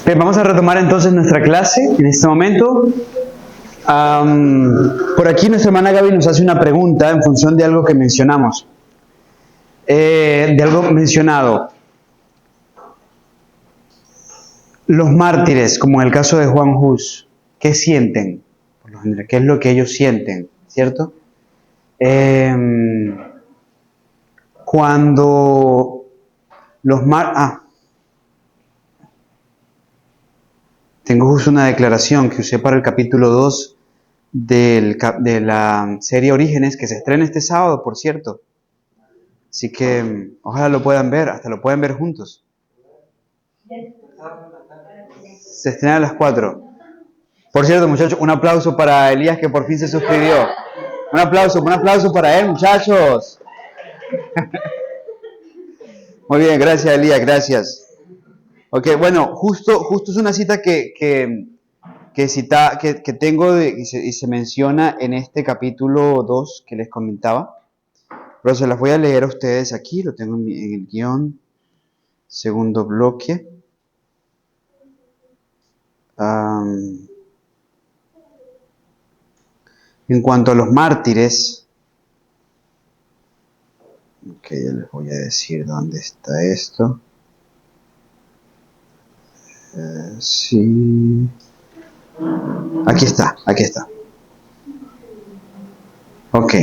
Bien, vamos a retomar entonces nuestra clase en este momento. Por aquí nuestra hermana Gaby nos hace una pregunta en función de algo que mencionamos. De algo mencionado. Los mártires, como en el caso de Juan Hus, ¿qué sienten? Por lo general, ¿qué es lo que ellos sienten? ¿Cierto? Cuando los tengo justo una declaración que usé para el capítulo 2 de la serie Orígenes, que se estrena este sábado, por cierto. Así que ojalá lo puedan ver, hasta lo pueden ver juntos. Se estrena a las 4. Por cierto, muchachos, un aplauso para Elías, que por fin se suscribió. Un aplauso para él, muchachos. Muy bien, gracias Elías, gracias. Ok, bueno, justo es una cita que tengo y se menciona en este capítulo 2 que les comentaba. Pero se las voy a leer a ustedes aquí, lo tengo en el guión, segundo bloque. En cuanto a los mártires, ok, ya les voy a decir dónde está esto. Sí. Aquí está. Ok.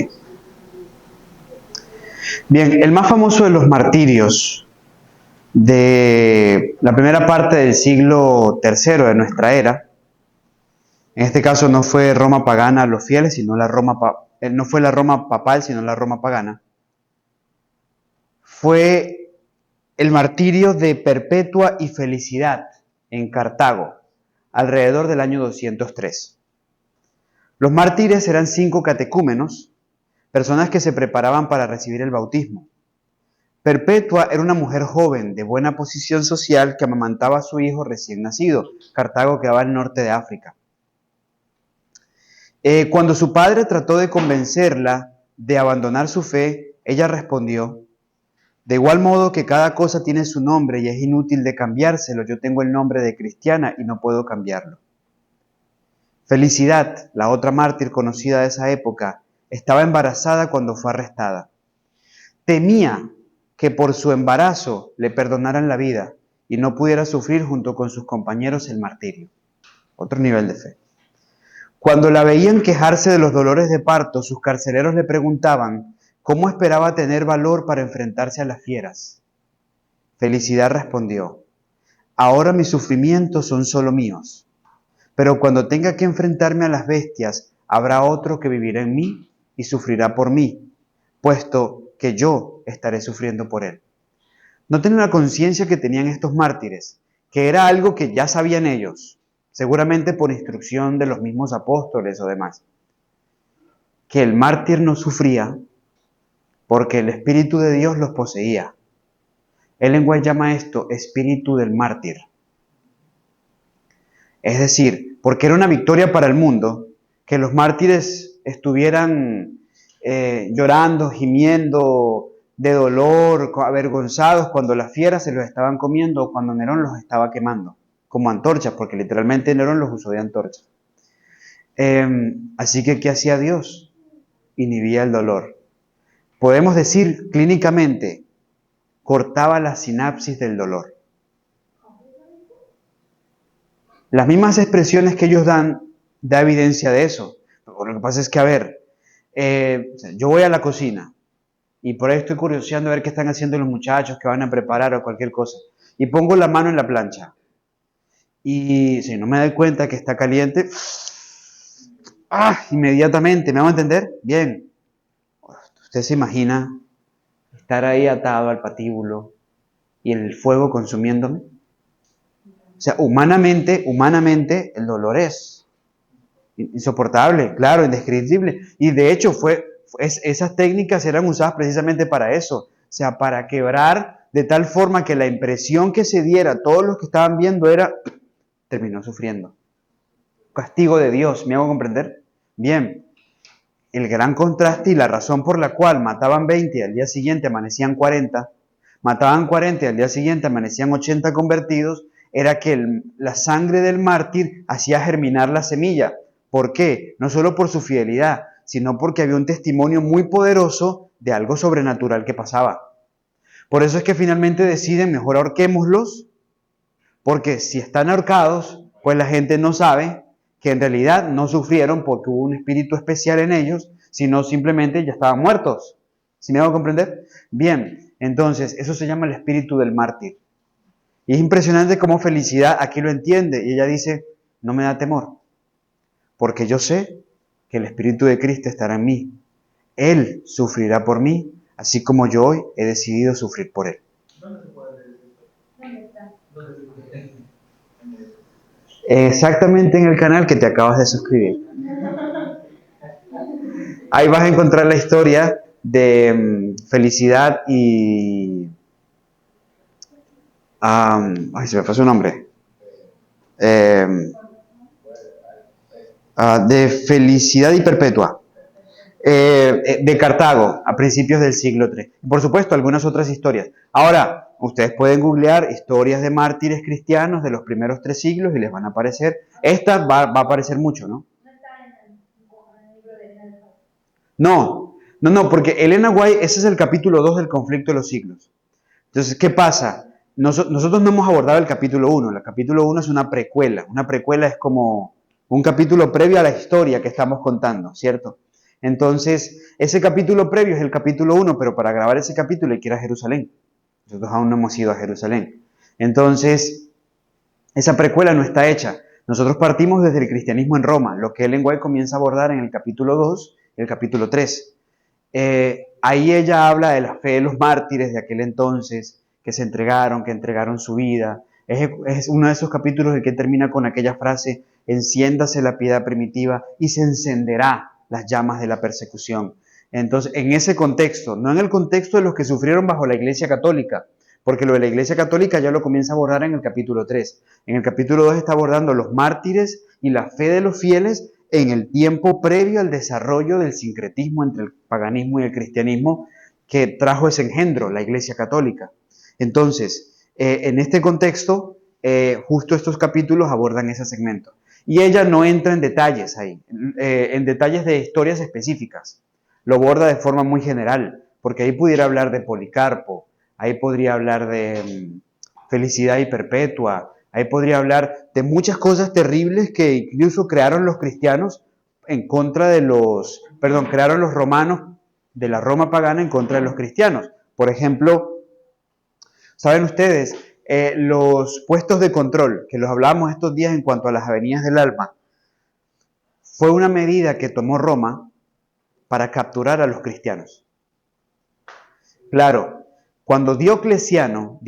Bien, el más famoso de los martirios de la primera parte del siglo III de nuestra era, en este caso no fue Roma pagana a los fieles, sino no fue la Roma papal, sino la Roma pagana, fue el martirio de Perpetua y Felicidad en Cartago, alrededor del año 203. Los mártires eran 5 catecúmenos, personas que se preparaban para recibir el bautismo. Perpetua era una mujer joven, de buena posición social, que amamantaba a su hijo recién nacido. Cartago quedaba al norte de África. Cuando su padre trató de convencerla de abandonar su fe, ella respondió: de igual modo que cada cosa tiene su nombre y es inútil de cambiárselo, yo tengo el nombre de cristiana y no puedo cambiarlo. Felicidad, la otra mártir conocida de esa época, estaba embarazada cuando fue arrestada. Temía que por su embarazo le perdonaran la vida y no pudiera sufrir junto con sus compañeros el martirio. Otro nivel de fe. Cuando la veían quejarse de los dolores de parto, sus carceleros le preguntaban cómo esperaba tener valor para enfrentarse a las fieras. Felicidad respondió: ahora mis sufrimientos son solo míos, pero cuando tenga que enfrentarme a las bestias, habrá otro que vivirá en mí y sufrirá por mí, puesto que yo estaré sufriendo por él. Noten la conciencia que tenían estos mártires, que era algo que ya sabían ellos, seguramente por instrucción de los mismos apóstoles o demás, que el mártir no sufría porque el Espíritu de Dios los poseía. Ellen White llama esto espíritu del mártir. Es decir, porque era una victoria para el mundo que los mártires estuvieran llorando, gimiendo de dolor, avergonzados cuando las fieras se los estaban comiendo o cuando Nerón los estaba quemando, como antorchas, porque literalmente Nerón los usó de antorchas. Así que, ¿qué hacía Dios? Inhibía el dolor. Podemos decir clínicamente, cortaba la sinapsis del dolor. Las mismas expresiones que ellos dan, da evidencia de eso. Lo que pasa es que, yo voy a la cocina y por ahí estoy curioseando a ver qué están haciendo los muchachos que van a preparar o cualquier cosa. Y pongo la mano en la plancha. Y si no me doy cuenta que está caliente, inmediatamente, ¿me van a entender? Bien. Usted se imagina estar ahí atado al patíbulo y el fuego consumiéndome. O sea, humanamente, el dolor es insoportable, claro, indescriptible. Y de hecho, esas técnicas eran usadas precisamente para eso. O sea, para quebrar de tal forma que la impresión que se diera a todos los que estaban viendo era: terminó sufriendo. Castigo de Dios, ¿me hago comprender? Bien, el gran contraste y la razón por la cual mataban 20 y al día siguiente amanecían 40, mataban 40 y al día siguiente amanecían 80 convertidos, era que la sangre del mártir hacía germinar la semilla. ¿Por qué? No solo por su fidelidad, sino porque había un testimonio muy poderoso de algo sobrenatural que pasaba. Por eso es que finalmente deciden, mejor ahorquémoslos, porque si están ahorcados, pues la gente no sabe que en realidad no sufrieron porque hubo un espíritu especial en ellos, sino simplemente ya estaban muertos. ¿Sí me hago comprender? Bien, entonces eso se llama el espíritu del mártir. Y es impresionante cómo Felicidad aquí lo entiende. Y ella dice, no me da temor, porque yo sé que el Espíritu de Cristo estará en mí. Él sufrirá por mí, así como yo hoy he decidido sufrir por Él. ¿Dónde se puede leer esto? ¿Dónde está? Exactamente en el canal que te acabas de suscribir. Ahí vas a encontrar la historia de Felicidad y... ay, se me fue su nombre. De Felicidad y Perpetua. De Cartago, a principios del siglo III. Por supuesto, algunas otras historias. Ahora, ustedes pueden googlear historias de mártires cristianos de los primeros 3 siglos y les van a aparecer. Esta va a aparecer mucho, ¿no? ¿No está en el libro de Elena White? No, porque Elena White, ese es el capítulo 2 del conflicto de los siglos. Entonces, ¿qué pasa? Nosotros no hemos abordado el capítulo 1. El capítulo 1 es una precuela. Una precuela es como un capítulo previo a la historia que estamos contando, ¿cierto? Entonces, ese capítulo previo es el capítulo 1, pero para grabar ese capítulo hay que ir a Jerusalén. Nosotros aún no hemos ido a Jerusalén. Entonces, esa precuela no está hecha. Nosotros partimos desde el cristianismo en Roma, lo que Ellen White comienza a abordar en el capítulo 2 y el capítulo 3. Ahí ella habla de la fe de los mártires de aquel entonces, que se entregaron, que entregaron su vida. Es uno de esos capítulos el que termina con aquella frase, enciéndase la piedad primitiva y se encenderá las llamas de la persecución. Entonces, en ese contexto, no en el contexto de los que sufrieron bajo la Iglesia Católica, porque lo de la Iglesia Católica ya lo comienza a abordar en el capítulo 3. En el capítulo 2 está abordando los mártires y la fe de los fieles en el tiempo previo al desarrollo del sincretismo entre el paganismo y el cristianismo que trajo ese engendro, la Iglesia Católica. Entonces, en este contexto, justo estos capítulos abordan ese segmento. Y ella no entra en detalles ahí, en detalles de historias específicas. Lo aborda de forma muy general, porque ahí pudiera hablar de Policarpo, ahí podría hablar de Felicidad y Perpetua, ahí podría hablar de muchas cosas terribles que incluso crearon los cristianos en contra de crearon los romanos de la Roma pagana en contra de los cristianos. Por ejemplo, ¿saben ustedes? Los puestos de control, que los hablábamos estos días en cuanto a las avenidas del alma, fue una medida que tomó Roma para capturar a los cristianos. Claro, cuando Diocleciano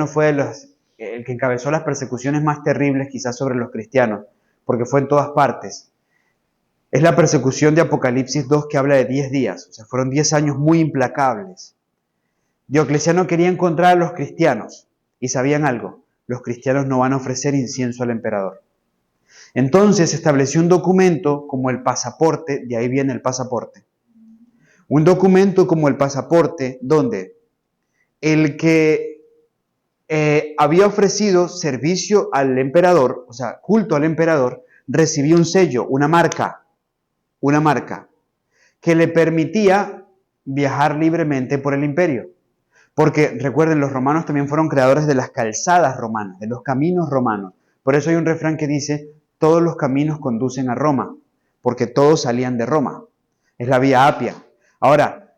fue el que encabezó las persecuciones más terribles quizás sobre los cristianos, porque fue en todas partes. Es la persecución de Apocalipsis 2 que habla de 10 días, o sea, fueron 10 años muy implacables. Diocleciano quería encontrar a los cristianos y sabían algo, los cristianos no van a ofrecer incienso al emperador. Entonces estableció un documento como el pasaporte, de ahí viene el pasaporte. Un documento como el pasaporte donde el que había ofrecido servicio al emperador, o sea, culto al emperador, recibía un sello, una marca, que le permitía viajar libremente por el imperio. Porque recuerden, los romanos también fueron creadores de las calzadas romanas, de los caminos romanos. Por eso hay un refrán que dice, todos los caminos conducen a Roma, porque todos salían de Roma. Es la vía Apia. Ahora,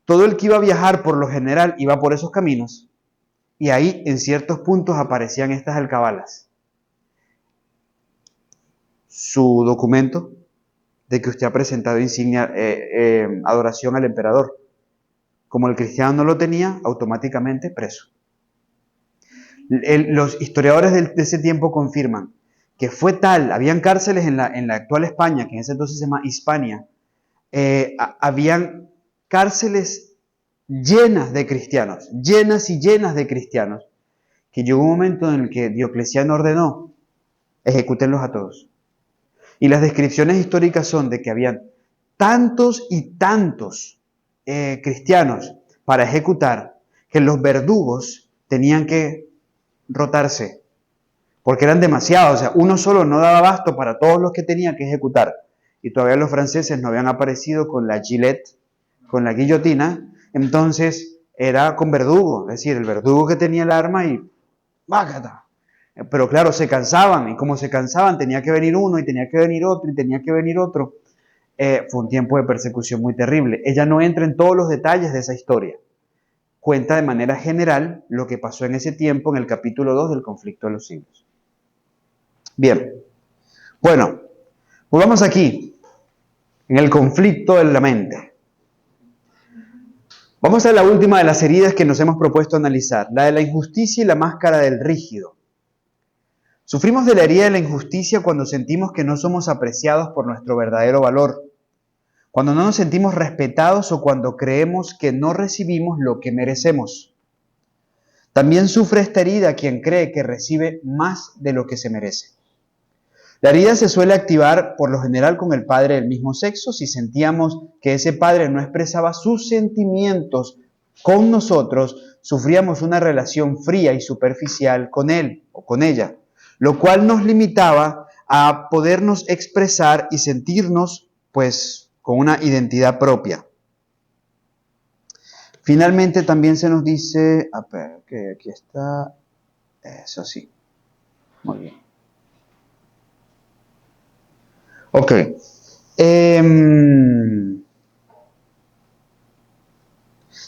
todo el que iba a viajar por lo general iba por esos caminos y ahí en ciertos puntos aparecían estas alcabalas. Su documento de que usted ha presentado insignia, adoración al emperador. Como el cristiano no lo tenía, automáticamente preso. Los historiadores de ese tiempo confirman que fue tal, habían cárceles en la actual España, que en ese entonces se llama Hispania, habían cárceles llenas de cristianos, llenas y llenas de cristianos, que llegó un momento en el que Diocleciano ordenó, ejecútenlos a todos. Y las descripciones históricas son de que habían tantos y tantos cristianos para ejecutar, que los verdugos tenían que rotarse. porque eran demasiados, o sea, uno solo no daba abasto para todos los que tenía que ejecutar. Y todavía los franceses no habían aparecido con la Gillette, con la guillotina, entonces era con verdugo, es decir, el verdugo que tenía el arma y ¡bácata! Pero claro, se cansaban, y como se cansaban tenía que venir uno, y tenía que venir otro, y tenía que venir otro. Fue un tiempo de persecución muy terrible. Ella no entra en todos los detalles de esa historia. Cuenta de manera general lo que pasó en ese tiempo en el capítulo 2 del conflicto de los siglos. Bien, bueno, volvamos aquí, en el conflicto de la mente. Vamos a la última de las heridas que nos hemos propuesto analizar, la de la injusticia y la máscara del rígido. Sufrimos de la herida de la injusticia cuando sentimos que no somos apreciados por nuestro verdadero valor, cuando no nos sentimos respetados o cuando creemos que no recibimos lo que merecemos. También sufre esta herida quien cree que recibe más de lo que se merece. La herida se suele activar por lo general con el padre del mismo sexo si sentíamos que ese padre no expresaba sus sentimientos con nosotros, sufríamos una relación fría y superficial con él o con ella, lo cual nos limitaba a podernos expresar y sentirnos pues con una identidad propia. Finalmente también se nos dice, que aquí está, eso sí, muy bien. Ok.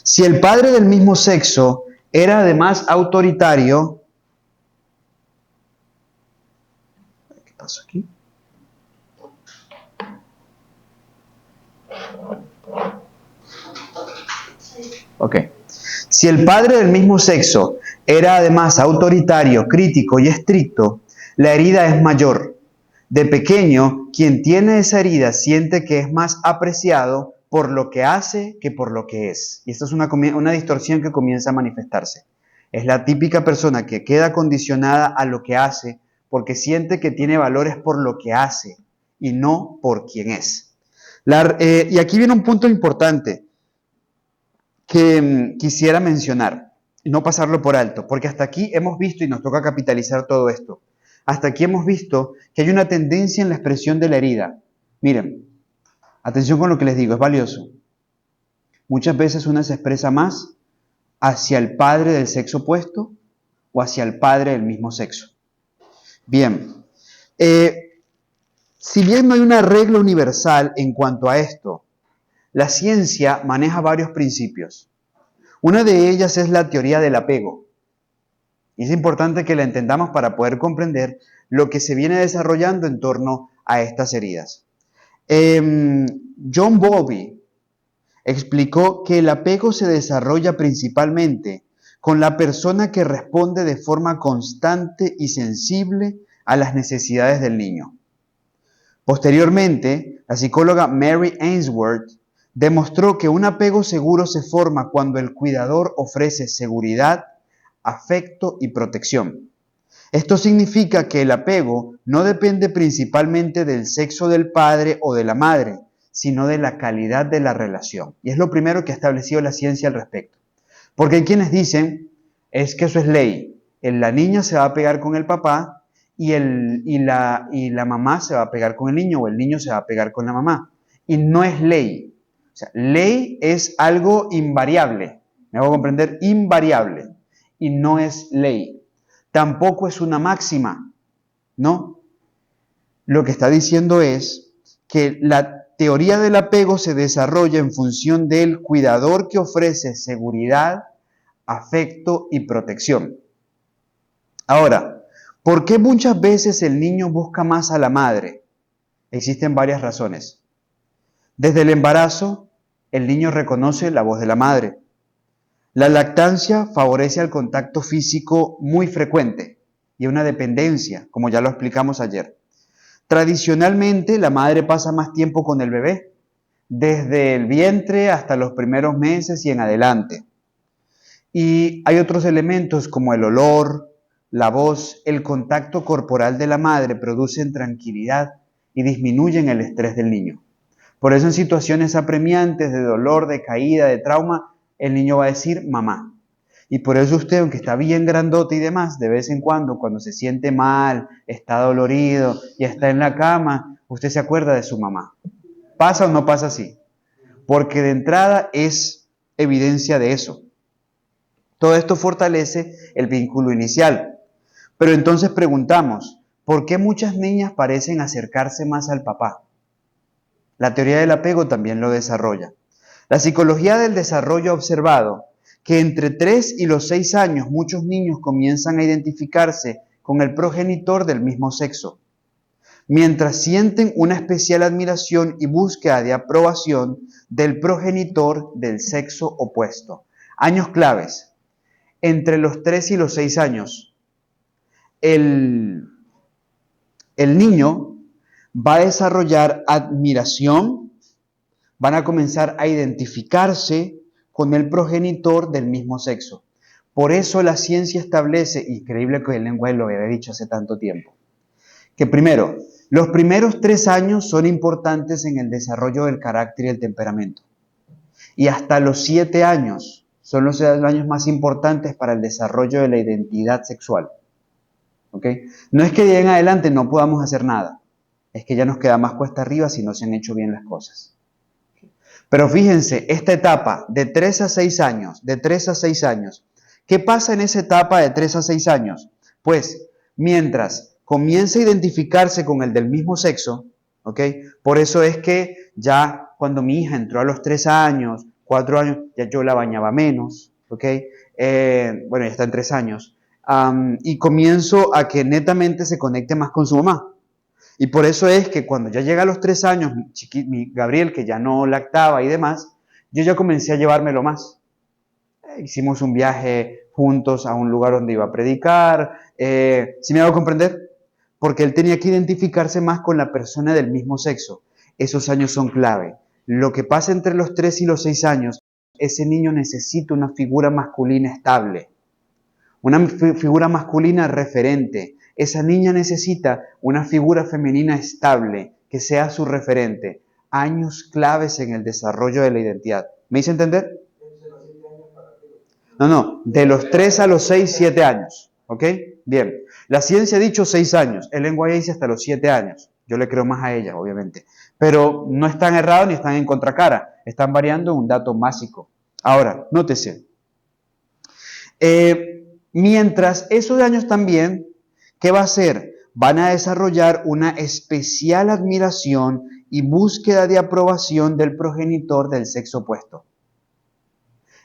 Si el padre del mismo sexo era además autoritario, ¿qué pasó aquí? Ok. Si el padre del mismo sexo era además autoritario, crítico y estricto, la herida es mayor. De pequeño, quien tiene esa herida siente que es más apreciado por lo que hace que por lo que es. Y esto es una distorsión que comienza a manifestarse. Es la típica persona que queda condicionada a lo que hace porque siente que tiene valores por lo que hace y no por quien es. Y aquí viene un punto importante que quisiera mencionar y no pasarlo por alto, porque hasta aquí hemos visto, y nos toca capitalizar todo esto, hasta aquí hemos visto que hay una tendencia en la expresión de la herida. Miren, atención con lo que les digo, es valioso. Muchas veces una se expresa más hacia el padre del sexo opuesto o hacia el padre del mismo sexo. Bien, si bien no hay una regla universal en cuanto a esto, la ciencia maneja varios principios. Una de ellas es la teoría del apego. Y es importante que la entendamos para poder comprender lo que se viene desarrollando en torno a estas heridas. John Bowlby explicó que el apego se desarrolla principalmente con la persona que responde de forma constante y sensible a las necesidades del niño. Posteriormente, la psicóloga Mary Ainsworth demostró que un apego seguro se forma cuando el cuidador ofrece seguridad, afecto y protección. Esto significa que el apego no depende principalmente del sexo del padre o de la madre, sino de la calidad de la relación. Y es lo primero que ha establecido la ciencia al respecto. Porque hay quienes dicen, es que eso es ley. La niña se va a pegar con el papá y la mamá se va a pegar con el niño o el niño se va a pegar con la mamá. Y no es ley. O sea, ley es algo invariable. ¿Me hago comprender? Invariable. Y no es ley. Tampoco es una máxima, ¿no? Lo que está diciendo es que la teoría del apego se desarrolla en función del cuidador que ofrece seguridad, afecto y protección. Ahora, ¿por qué muchas veces el niño busca más a la madre? Existen varias razones. Desde el embarazo, el niño reconoce la voz de la madre. La lactancia favorece al contacto físico muy frecuente y una dependencia, como ya lo explicamos ayer. Tradicionalmente, la madre pasa más tiempo con el bebé, desde el vientre hasta los primeros meses y en adelante. Y hay otros elementos como el olor, la voz, el contacto corporal de la madre producen tranquilidad y disminuyen el estrés del niño. Por eso en situaciones apremiantes de dolor, de caída, de trauma, el niño va a decir mamá. Y por eso usted, aunque está bien grandote y demás, de vez en cuando se siente mal, está dolorido y está en la cama, usted se acuerda de su mamá. ¿Pasa o no pasa así? Porque de entrada es evidencia de eso. Todo esto fortalece el vínculo inicial. Pero entonces preguntamos, ¿por qué muchas niñas parecen acercarse más al papá? La teoría del apego también lo desarrolla. La psicología del desarrollo ha observado que entre 3 y los 6 años muchos niños comienzan a identificarse con el progenitor del mismo sexo, mientras sienten una especial admiración y búsqueda de aprobación del progenitor del sexo opuesto. Años claves. Entre los 3 y los 6 años, el niño va a desarrollar admiración, van a comenzar a identificarse con el progenitor del mismo sexo. Por eso la ciencia establece, increíble que el lenguaje lo había dicho hace tanto tiempo, que primero, los primeros 3 años son importantes en el desarrollo del carácter y el temperamento. Y hasta los 7 años son los años más importantes para el desarrollo de la identidad sexual. ¿Ok? No es que de ahí en adelante no podamos hacer nada, es que ya nos queda más cuesta arriba si no se han hecho bien las cosas. Pero fíjense, esta etapa de 3 a 6 años, ¿qué pasa en esa etapa de 3 a 6 años? Pues, mientras comienza a identificarse con el del mismo sexo, ¿ok? Por eso es que ya cuando mi hija entró a los 3 años, 4 años, ya yo la bañaba menos, ¿ok? Bueno, ya está en 3 años. Y comienzo a que netamente se conecte más con su mamá. Y por eso es que cuando ya llega a los 3 años, mi Gabriel, que ya no lactaba y demás, yo ya comencé a llevármelo más. Hicimos un viaje juntos a un lugar donde iba a predicar. ¿Sí me hago comprender? Porque él tenía que identificarse más con la persona del mismo sexo. Esos años son clave. Lo que pasa entre los 3 y los 6 años, ese niño necesita una figura masculina estable. Una figura masculina referente. Esa niña necesita una figura femenina estable, que sea su referente. Años claves en el desarrollo de la identidad. ¿Me hice entender? No, de los 3 a los 6, 7 años. ¿Ok? Bien. La ciencia ha dicho 6 años, el lenguaje dice hasta los 7 años. Yo le creo más a ella, obviamente. Pero no están errados ni están en contracara. Están variando un dato básico. Ahora, nótese. Mientras esos años también, ¿qué va a hacer? Van a desarrollar una especial admiración y búsqueda de aprobación del progenitor del sexo opuesto.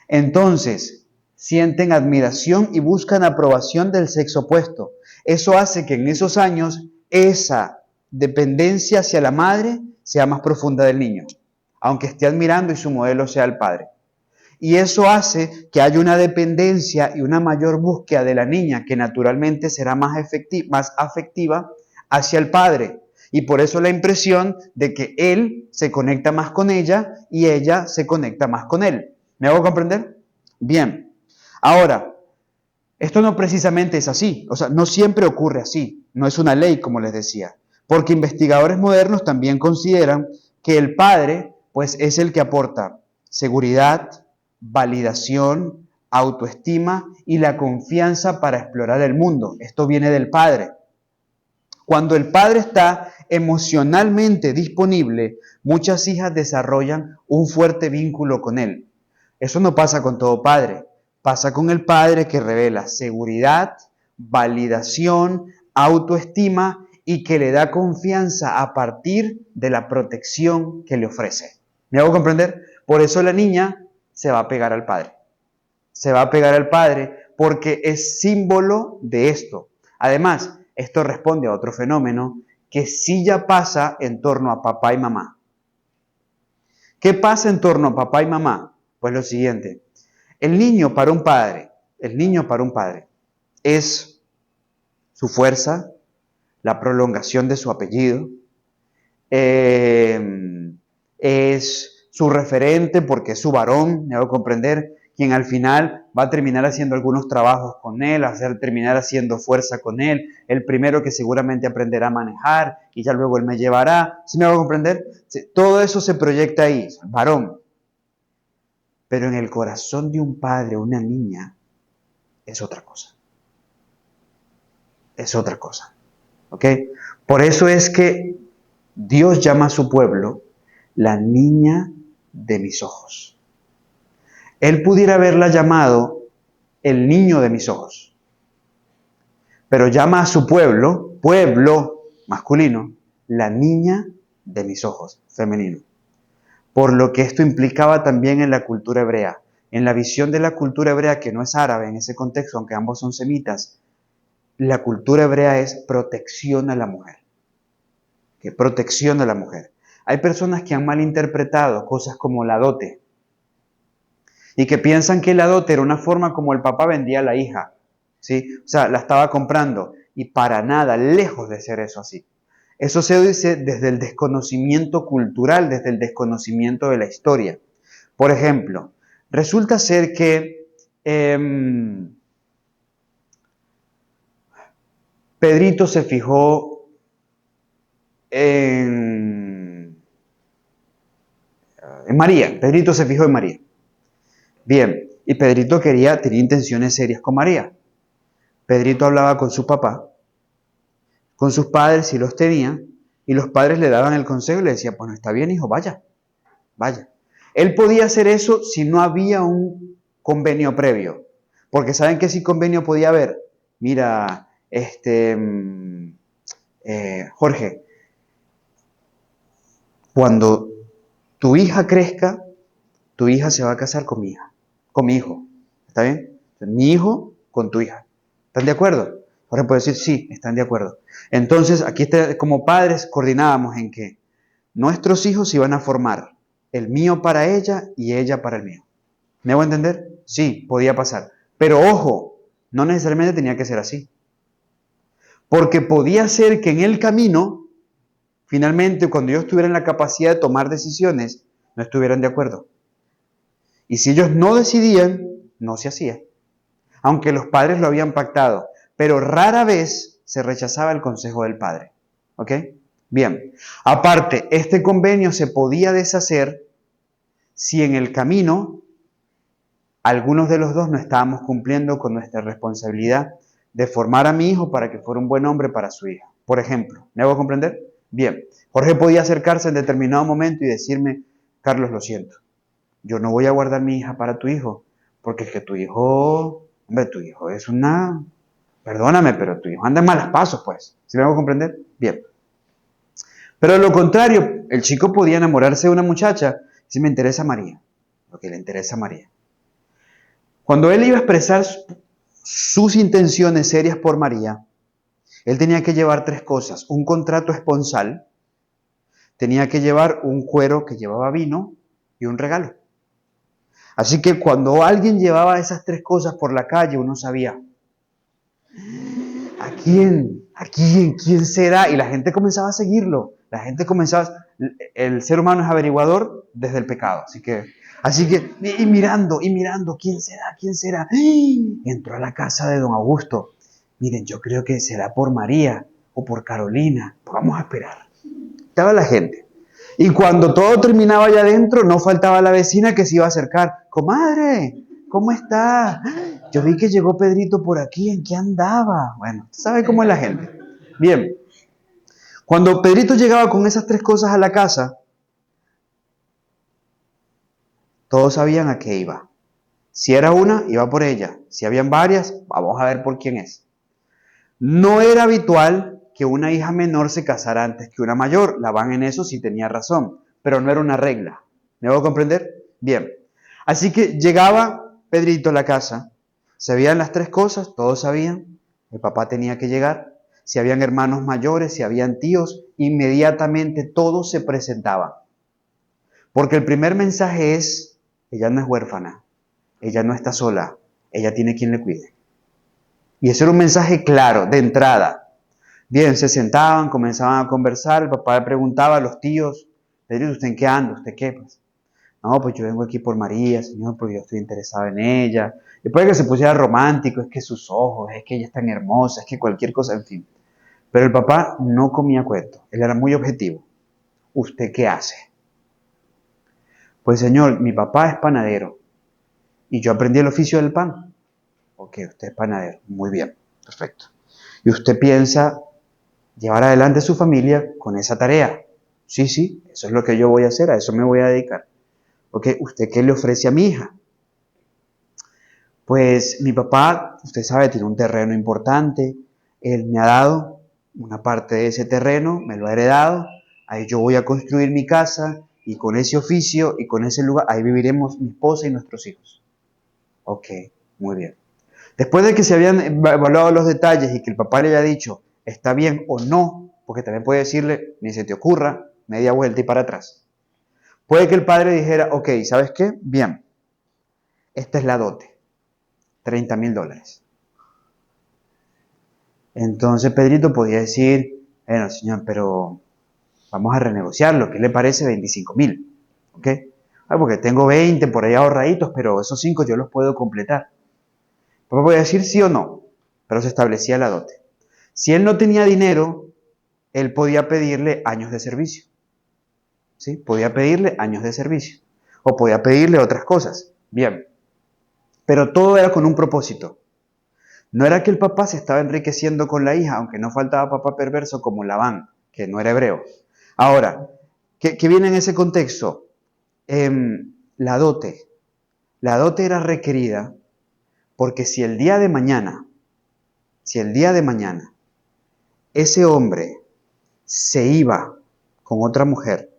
Entonces, sienten admiración y buscan aprobación del sexo opuesto. Eso hace que en esos años esa dependencia hacia la madre sea más profunda del niño, aunque esté admirando y su modelo sea el padre. Y eso hace que haya una dependencia y una mayor búsqueda de la niña, que naturalmente será más afectiva hacia el padre. Y por eso la impresión de que él se conecta más con ella y ella se conecta más con él. ¿Me hago comprender? Bien. Ahora, esto no precisamente es así. O sea, no siempre ocurre así. No es una ley, como les decía. Porque investigadores modernos también consideran que el padre, pues, es el que aporta seguridad, validación, autoestima y la confianza para explorar el mundo. Esto viene del padre. Cuando el padre está emocionalmente disponible, muchas hijas desarrollan un fuerte vínculo con él. Eso no pasa con todo padre. Pasa con el padre que revela seguridad, validación, autoestima y que le da confianza a partir de la protección que le ofrece. ¿Me hago comprender? Por eso la niña se va a pegar al padre. Se va a pegar al padre porque es símbolo de esto. Además, esto responde a otro fenómeno que sí ya pasa en torno a papá y mamá. ¿Qué pasa en torno a papá y mamá? Pues lo siguiente. El niño para un padre es su fuerza, la prolongación de su apellido, es su referente porque es su varón, me hago comprender, quien al final va a terminar haciendo algunos trabajos con él, terminar haciendo fuerza con él, el primero que seguramente aprenderá a manejar y ya luego él me llevará, ¿sí me hago comprender? Todo eso se proyecta ahí, varón. Pero en el corazón de un padre o una niña es otra cosa. Es otra cosa. ¿Ok? Por eso es que Dios llama a su pueblo la niña de mis ojos. Él pudiera haberla llamado el niño de mis ojos, pero llama a su pueblo masculino, la niña de mis ojos, femenino. Por lo que esto implicaba también en la cultura hebrea. En la visión de la cultura hebrea, que no es árabe en ese contexto, aunque ambos son semitas, la cultura hebrea es protección a la mujer. Que protección a la mujer. Hay personas que han malinterpretado cosas como la dote y que piensan que la dote era una forma como el papá vendía a la hija, ¿sí? O sea, la estaba comprando y para nada, lejos de ser eso así. Eso se dice desde el desconocimiento cultural, desde el desconocimiento de la historia. Por ejemplo, resulta ser que Pedrito se fijó en María. Pedrito se fijó en María. Bien, y Pedrito tenía intenciones serias con María. Pedrito hablaba con su papá, con sus padres si los tenía, y los padres le daban el consejo y le decían, pues no está bien, hijo, vaya, vaya. Él podía hacer eso si no había un convenio previo, porque ¿saben qué sí convenio podía haber? Mira, Jorge, cuando tu hija crezca, tu hija se va a casar con mi hija, con mi hijo, ¿está bien? Entonces, mi hijo con tu hija, ¿están de acuerdo? Jorge puede decir, sí, están de acuerdo. Entonces, aquí como padres coordinábamos en que nuestros hijos iban a formar el mío para ella y ella para el mío. ¿Me hago entender? Sí, podía pasar. Pero ojo, no necesariamente tenía que ser así. Porque podía ser que en el camino, finalmente, cuando ellos tuvieran la capacidad de tomar decisiones, no estuvieran de acuerdo. Y si ellos no decidían, no se hacía. Aunque los padres lo habían pactado. Pero rara vez se rechazaba el consejo del padre. ¿Ok? Bien. Aparte, este convenio se podía deshacer si en el camino algunos de los dos no estábamos cumpliendo con nuestra responsabilidad de formar a mi hijo para que fuera un buen hombre para su hija. Por ejemplo, ¿me hago comprender? Bien. Jorge podía acercarse en determinado momento y decirme, Carlos, lo siento, yo no voy a guardar mi hija para tu hijo, porque es que tu hijo es una, perdóname, pero tu hijo anda en malos pasos, pues. ¿Sí me hago comprender? Bien. Pero de lo contrario, el chico podía enamorarse de una muchacha, si me interesa María, porque le interesa María. Cuando él iba a expresar sus intenciones serias por María, él tenía que llevar 3 cosas: un contrato esponsal, tenía que llevar un cuero que llevaba vino y un regalo. Así que cuando alguien llevaba esas 3 cosas por la calle, uno sabía, ¿a quién? ¿A quién? ¿Quién será? Y la gente comenzaba a seguirlo. El ser humano es averiguador desde el pecado. Así que, y mirando, ¿quién será? ¿Quién será? Entró a la casa de don Augusto. Miren, yo creo que será por María o por Carolina. Pues vamos a esperar. Estaba la gente. Y cuando todo terminaba allá adentro, no faltaba la vecina que se iba a acercar. Comadre, ¿cómo está? Yo vi que llegó Pedrito por aquí, ¿en qué andaba? Bueno, ¿sabe cómo es la gente? Bien, cuando Pedrito llegaba con esas 3 cosas a la casa, todos sabían a qué iba. Si era una, iba por ella. Si habían varias, vamos a ver por quién es. No era habitual que una hija menor se casara antes que una mayor. Labán en eso sí tenía razón, pero no era una regla. ¿Me hago comprender? Bien. Así que llegaba Pedrito a la casa, se veían las 3 cosas, todos sabían, el papá tenía que llegar, si habían hermanos mayores, si habían tíos, inmediatamente todos se presentaban. Porque el primer mensaje es, ella no es huérfana, ella no está sola, ella tiene quien le cuide. Y ese era un mensaje claro, de entrada. Bien, se sentaban, comenzaban a conversar, el papá le preguntaba a los tíos, Pedrito, ¿usted en qué anda? ¿Usted qué? Pues, no, pues yo vengo aquí por María, Señor, porque yo estoy interesado en ella. Y puede que se pusiera romántico, es que sus ojos, es que ella es tan hermosa, es que cualquier cosa, en fin. Pero el papá no comía cuento, él era muy objetivo. ¿Usted qué hace? Pues Señor, mi papá es panadero y yo aprendí el oficio del pan. Ok, usted es panadero. Muy bien, perfecto. Y usted piensa llevar adelante su familia con esa tarea. Sí, sí, eso es lo que yo voy a hacer, a eso me voy a dedicar. Ok, ¿usted qué le ofrece a mi hija? Pues mi papá, usted sabe, tiene un terreno importante. Él me ha dado una parte de ese terreno, me lo ha heredado. Ahí yo voy a construir mi casa y con ese oficio y con ese lugar, ahí viviremos mi esposa y nuestros hijos. Ok, muy bien. Después de que se habían evaluado los detalles y que el papá le haya dicho, está bien o no, porque también puede decirle, ni se te ocurra, media vuelta y para atrás. Puede que el padre dijera, ok, ¿sabes qué? Bien, esta es la dote, $30,000. Entonces Pedrito podía decir, bueno, señor, pero vamos a renegociarlo, ¿qué le parece 25,000? ¿Ok? Porque tengo 20 por ahí ahorraditos, pero esos 5 yo los puedo completar. Papá podía decir sí o no, pero se establecía la dote. Si él no tenía dinero, él podía pedirle años de servicio. ¿Sí? Podía pedirle años de servicio. O podía pedirle otras cosas. Bien. Pero todo era con un propósito. No era que el papá se estaba enriqueciendo con la hija, aunque no faltaba papá perverso como Labán, que no era hebreo. Ahora, ¿qué viene en ese contexto? La dote. La dote era requerida porque si el día de mañana, ese hombre se iba con otra mujer,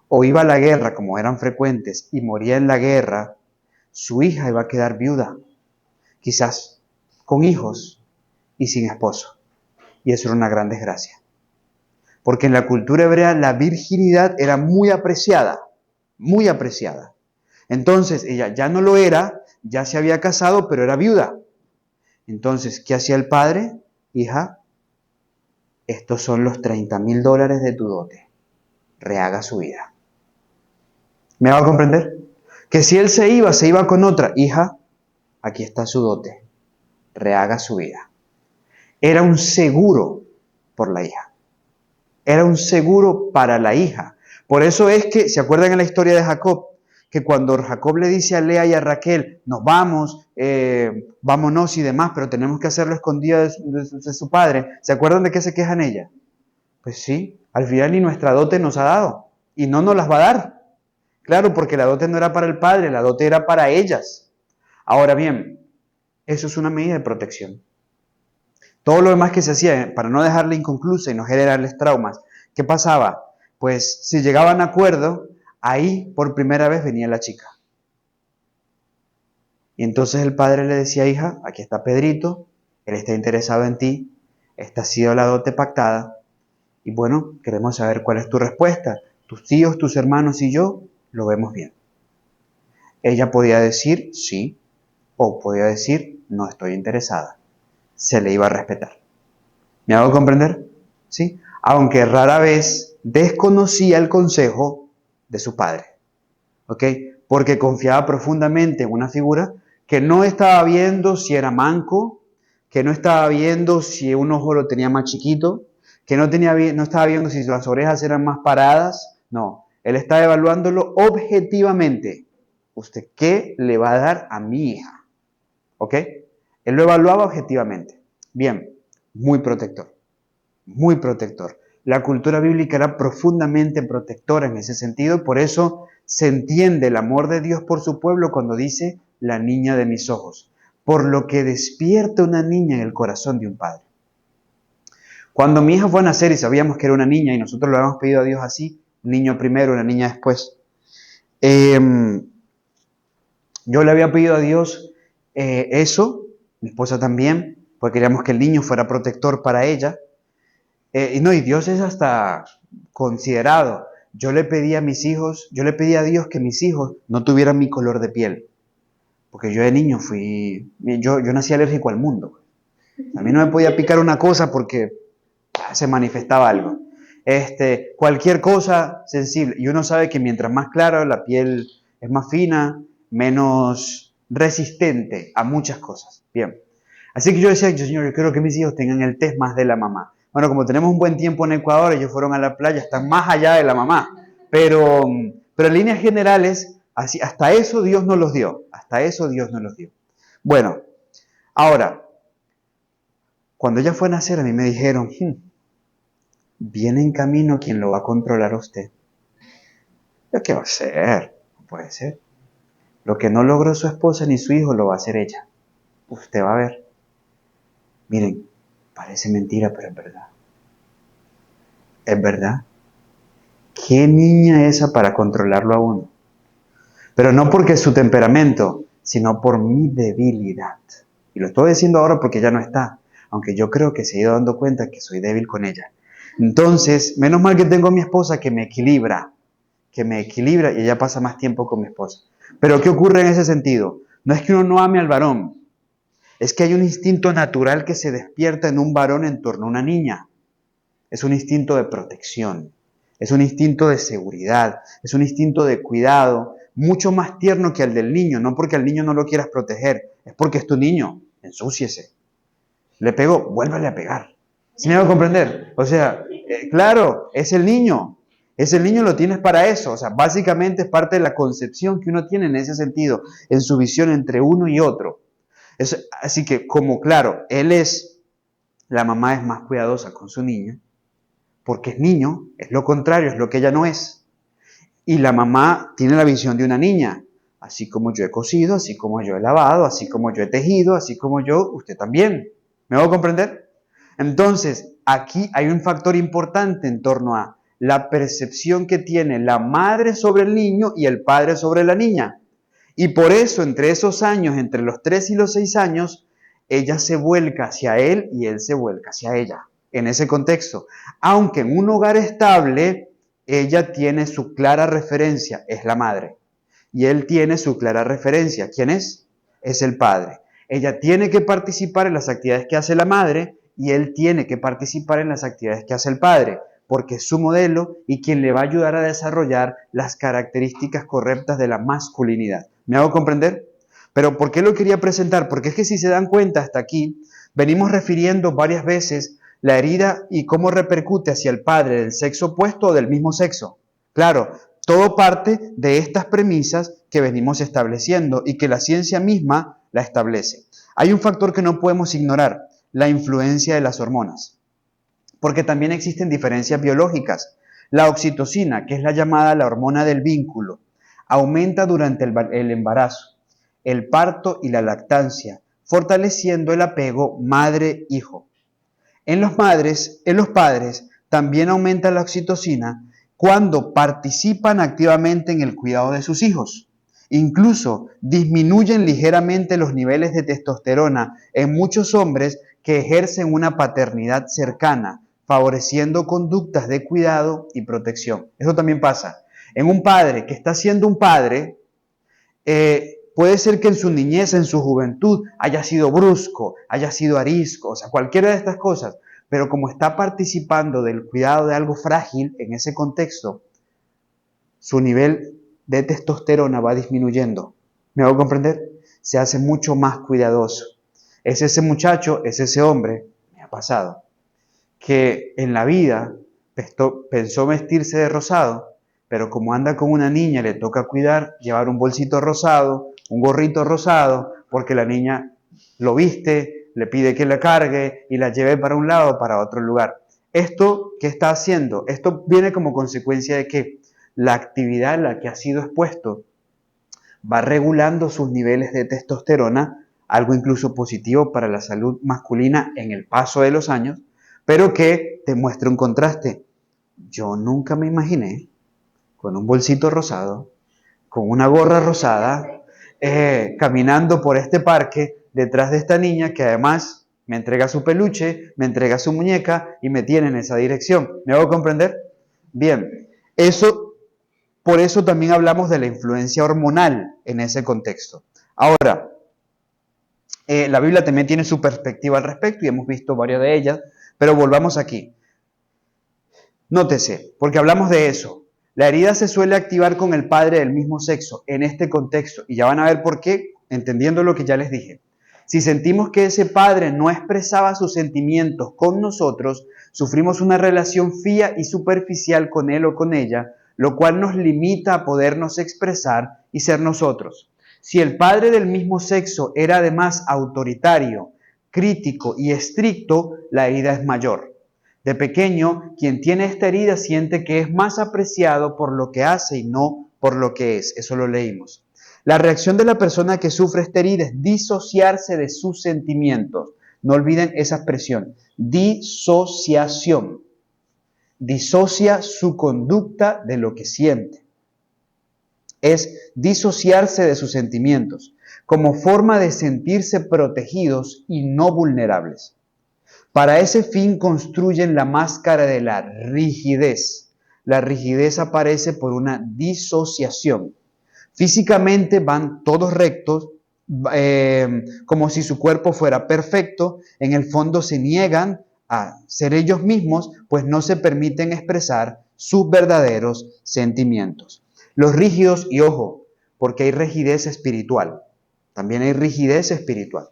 o iba a la guerra, como eran frecuentes, y moría en la guerra, su hija iba a quedar viuda, quizás con hijos y sin esposo. Y eso era una gran desgracia. Porque en la cultura hebrea la virginidad era muy apreciada, muy apreciada. Entonces ella ya no lo era, ya se había casado, pero era viuda. Entonces, ¿qué hacía el padre? Hija, estos son los $30,000 de tu dote. Rehaga su vida. ¿Me va a comprender? Que si él se iba con otra. Hija, aquí está su dote. Rehaga su vida. Era un seguro por la hija. Era un seguro para la hija. Por eso es que, ¿se acuerdan en la historia de Jacob? Que cuando Jacob le dice a Lea y a Raquel, nos vamos, vámonos y demás, pero tenemos que hacerlo escondido de su padre. ¿Se acuerdan de qué se quejan ella? Pues sí, al final ni nuestra dote nos ha dado. Y no nos las va a dar. Claro, porque la dote no era para el padre, la dote era para ellas. Ahora bien, eso es una medida de protección. Todo lo demás que se hacía para no dejarla inconclusa y no generarles traumas, ¿qué pasaba? Pues si llegaban a acuerdo, ahí por primera vez venía la chica. Y entonces el padre le decía, hija, aquí está Pedrito, él está interesado en ti, esta ha sido la dote pactada, y bueno, queremos saber cuál es tu respuesta. Tus tíos, tus hermanos y yo lo vemos bien. Ella podía decir sí, o podía decir no estoy interesada. Se le iba a respetar. ¿Me hago comprender? ¿Sí? Aunque rara vez desconocía el consejo de su padre. ¿Ok? Porque confiaba profundamente en una figura que no estaba viendo si era manco, que no estaba viendo si un ojo lo tenía más chiquito, que no estaba viendo si las orejas eran más paradas. No, él estaba evaluándolo objetivamente. ¿Usted qué le va a dar a mi hija? ¿Ok? Él lo evaluaba objetivamente. Bien, muy protector. Muy protector. La cultura bíblica era profundamente protectora en ese sentido, por eso se entiende el amor de Dios por su pueblo cuando dice la niña de mis ojos, por lo que despierta una niña en el corazón de un padre. Cuando mi hija fue a nacer y sabíamos que era una niña y nosotros lo habíamos pedido a Dios así, un niño primero, una niña después, yo le había pedido a Dios eso, mi esposa también, porque queríamos que el niño fuera protector para ella. Y Dios es hasta considerado. Yo le pedí a Dios que mis hijos no tuvieran mi color de piel. Porque yo de niño yo nací alérgico al mundo. A mí no me podía picar una cosa porque se manifestaba algo. Cualquier cosa sensible. Y uno sabe que mientras más clara la piel es más fina, menos resistente a muchas cosas. Bien. Así que yo decía, Señor, yo quiero que mis hijos tengan el test más de la mamá. Bueno, como tenemos un buen tiempo en Ecuador, ellos fueron a la playa, están más allá de la mamá. Pero en líneas generales, hasta eso Dios nos los dio. Hasta eso Dios nos los dio. Bueno, Ahora, cuando ella fue a nacer, a mí me dijeron, viene en camino quien lo va a controlar a usted. ¿Yo qué va a hacer? No puede ser. Lo que no logró su esposa ni su hijo lo va a hacer ella. Usted va a ver. Miren, parece mentira, pero es verdad. Es verdad. ¿Qué niña esa para controlarlo a uno? Pero no porque es su temperamento, sino por mi debilidad. Y lo estoy diciendo ahora porque ya no está, aunque yo creo que se ha ido dando cuenta que soy débil con ella. Entonces, menos mal que tengo a mi esposa que me equilibra y ella pasa más tiempo con mi esposa. Pero ¿qué ocurre en ese sentido? No es que uno no ame al varón, es que hay un instinto natural que se despierta en un varón en torno a una niña. Es un instinto de protección, es un instinto de seguridad, es un instinto de cuidado, mucho más tierno que el del niño, no porque al niño no lo quieras proteger, es porque es tu niño, ensúciese. Le pegó, vuélvale a pegar. ¿Sí me va a comprender? O sea, claro, es el niño, lo tienes para eso, o sea, básicamente es parte de la concepción que uno tiene en ese sentido, en su visión entre uno y otro. Así que, como claro, la mamá es más cuidadosa con su niño, porque es niño, es lo contrario, es lo que ella no es. Y la mamá tiene la visión de una niña, así como yo he cosido, así como yo he lavado, así como yo he tejido, así como yo, usted también. ¿Me va a comprender? Entonces, aquí hay un factor importante en torno a la percepción que tiene la madre sobre el niño y el padre sobre la niña. Y por eso, entre esos años, entre los 3 y los 6 años, ella se vuelca hacia él y él se vuelca hacia ella. En ese contexto, aunque en un hogar estable, ella tiene su clara referencia, es la madre. Y él tiene su clara referencia, ¿quién es? Es el padre. Ella tiene que participar en las actividades que hace la madre y él tiene que participar en las actividades que hace el padre, porque es su modelo y quien le va a ayudar a desarrollar las características correctas de la masculinidad. ¿Me hago comprender? Pero ¿por qué lo quería presentar? Porque es que si se dan cuenta hasta aquí, venimos refiriendo varias veces la herida y cómo repercute hacia el padre del sexo opuesto o del mismo sexo. Claro, todo parte de estas premisas que venimos estableciendo y que la ciencia misma la establece. Hay un factor que no podemos ignorar, la influencia de las hormonas, porque también existen diferencias biológicas. La oxitocina, que es la llamada la hormona del vínculo, aumenta durante el embarazo, el parto y la lactancia, fortaleciendo el apego madre-hijo. En los padres también aumenta la oxitocina cuando participan activamente en el cuidado de sus hijos. Incluso disminuyen ligeramente los niveles de testosterona en muchos hombres que ejercen una paternidad cercana, favoreciendo conductas de cuidado y protección. Eso también pasa. En un padre que está siendo un padre, puede ser que en su niñez, en su juventud, haya sido brusco, haya sido arisco, o sea, cualquiera de estas cosas, pero como está participando del cuidado de algo frágil en ese contexto, su nivel de testosterona va disminuyendo. ¿Me hago comprender? Se hace mucho más cuidadoso. Es ese muchacho, es ese hombre, me ha pasado, que en la vida pensó vestirse de rosado, pero como anda con una niña, le toca cuidar, llevar un bolsito rosado, un gorrito rosado, porque la niña lo viste, le pide que la cargue y la lleve para un lado o para otro lugar. ¿Esto qué está haciendo? Esto viene como consecuencia de que la actividad a la que ha sido expuesto va regulando sus niveles de testosterona, algo incluso positivo para la salud masculina en el paso de los años, pero que te muestra un contraste. Yo nunca me imaginé con un bolsito rosado, con una gorra rosada, caminando por este parque detrás de esta niña que además me entrega su peluche, me entrega su muñeca y me tiene en esa dirección. ¿Me hago comprender? Bien, por eso también hablamos de la influencia hormonal en ese contexto. Ahora, la Biblia también tiene su perspectiva al respecto y hemos visto varias de ellas, pero volvamos aquí. Nótese, porque hablamos de eso. La herida se suele activar con el padre del mismo sexo en este contexto y ya van a ver por qué, entendiendo lo que ya les dije. Si sentimos que ese padre no expresaba sus sentimientos con nosotros, sufrimos una relación fría y superficial con él o con ella, lo cual nos limita a podernos expresar y ser nosotros. Si el padre del mismo sexo era además autoritario, crítico y estricto, la herida es mayor. De pequeño, quien tiene esta herida siente que es más apreciado por lo que hace y no por lo que es. Eso lo leímos. La reacción de la persona que sufre esta herida es disociarse de sus sentimientos. No olviden esa expresión, disociación. Disocia su conducta de lo que siente. Es disociarse de sus sentimientos, como forma de sentirse protegidos y no vulnerables. Para ese fin construyen la máscara de la rigidez. La rigidez aparece por una disociación. Físicamente van todos rectos, como si su cuerpo fuera perfecto. En el fondo se niegan a ser ellos mismos, pues no se permiten expresar sus verdaderos sentimientos. Los rígidos, y ojo, porque hay rigidez espiritual, también hay rigidez espiritual.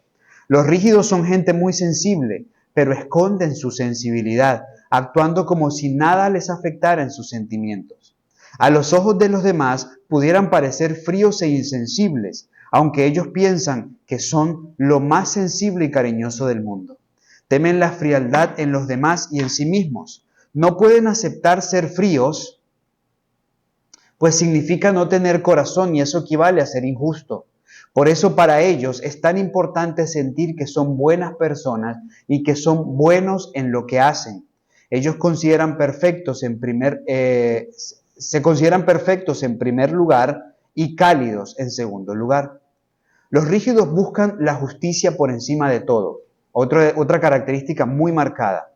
Los rígidos son gente muy sensible, pero esconden su sensibilidad, actuando como si nada les afectara en sus sentimientos. A los ojos de los demás pudieran parecer fríos e insensibles, aunque ellos piensan que son lo más sensible y cariñoso del mundo. Temen la frialdad en los demás y en sí mismos. No pueden aceptar ser fríos, pues significa no tener corazón y eso equivale a ser injusto. Por eso para ellos es tan importante sentir que son buenas personas y que son buenos en lo que hacen. Ellos consideran perfectos se consideran perfectos en primer lugar y cálidos en segundo lugar. Los rígidos buscan la justicia por encima de todo. Otra característica muy marcada.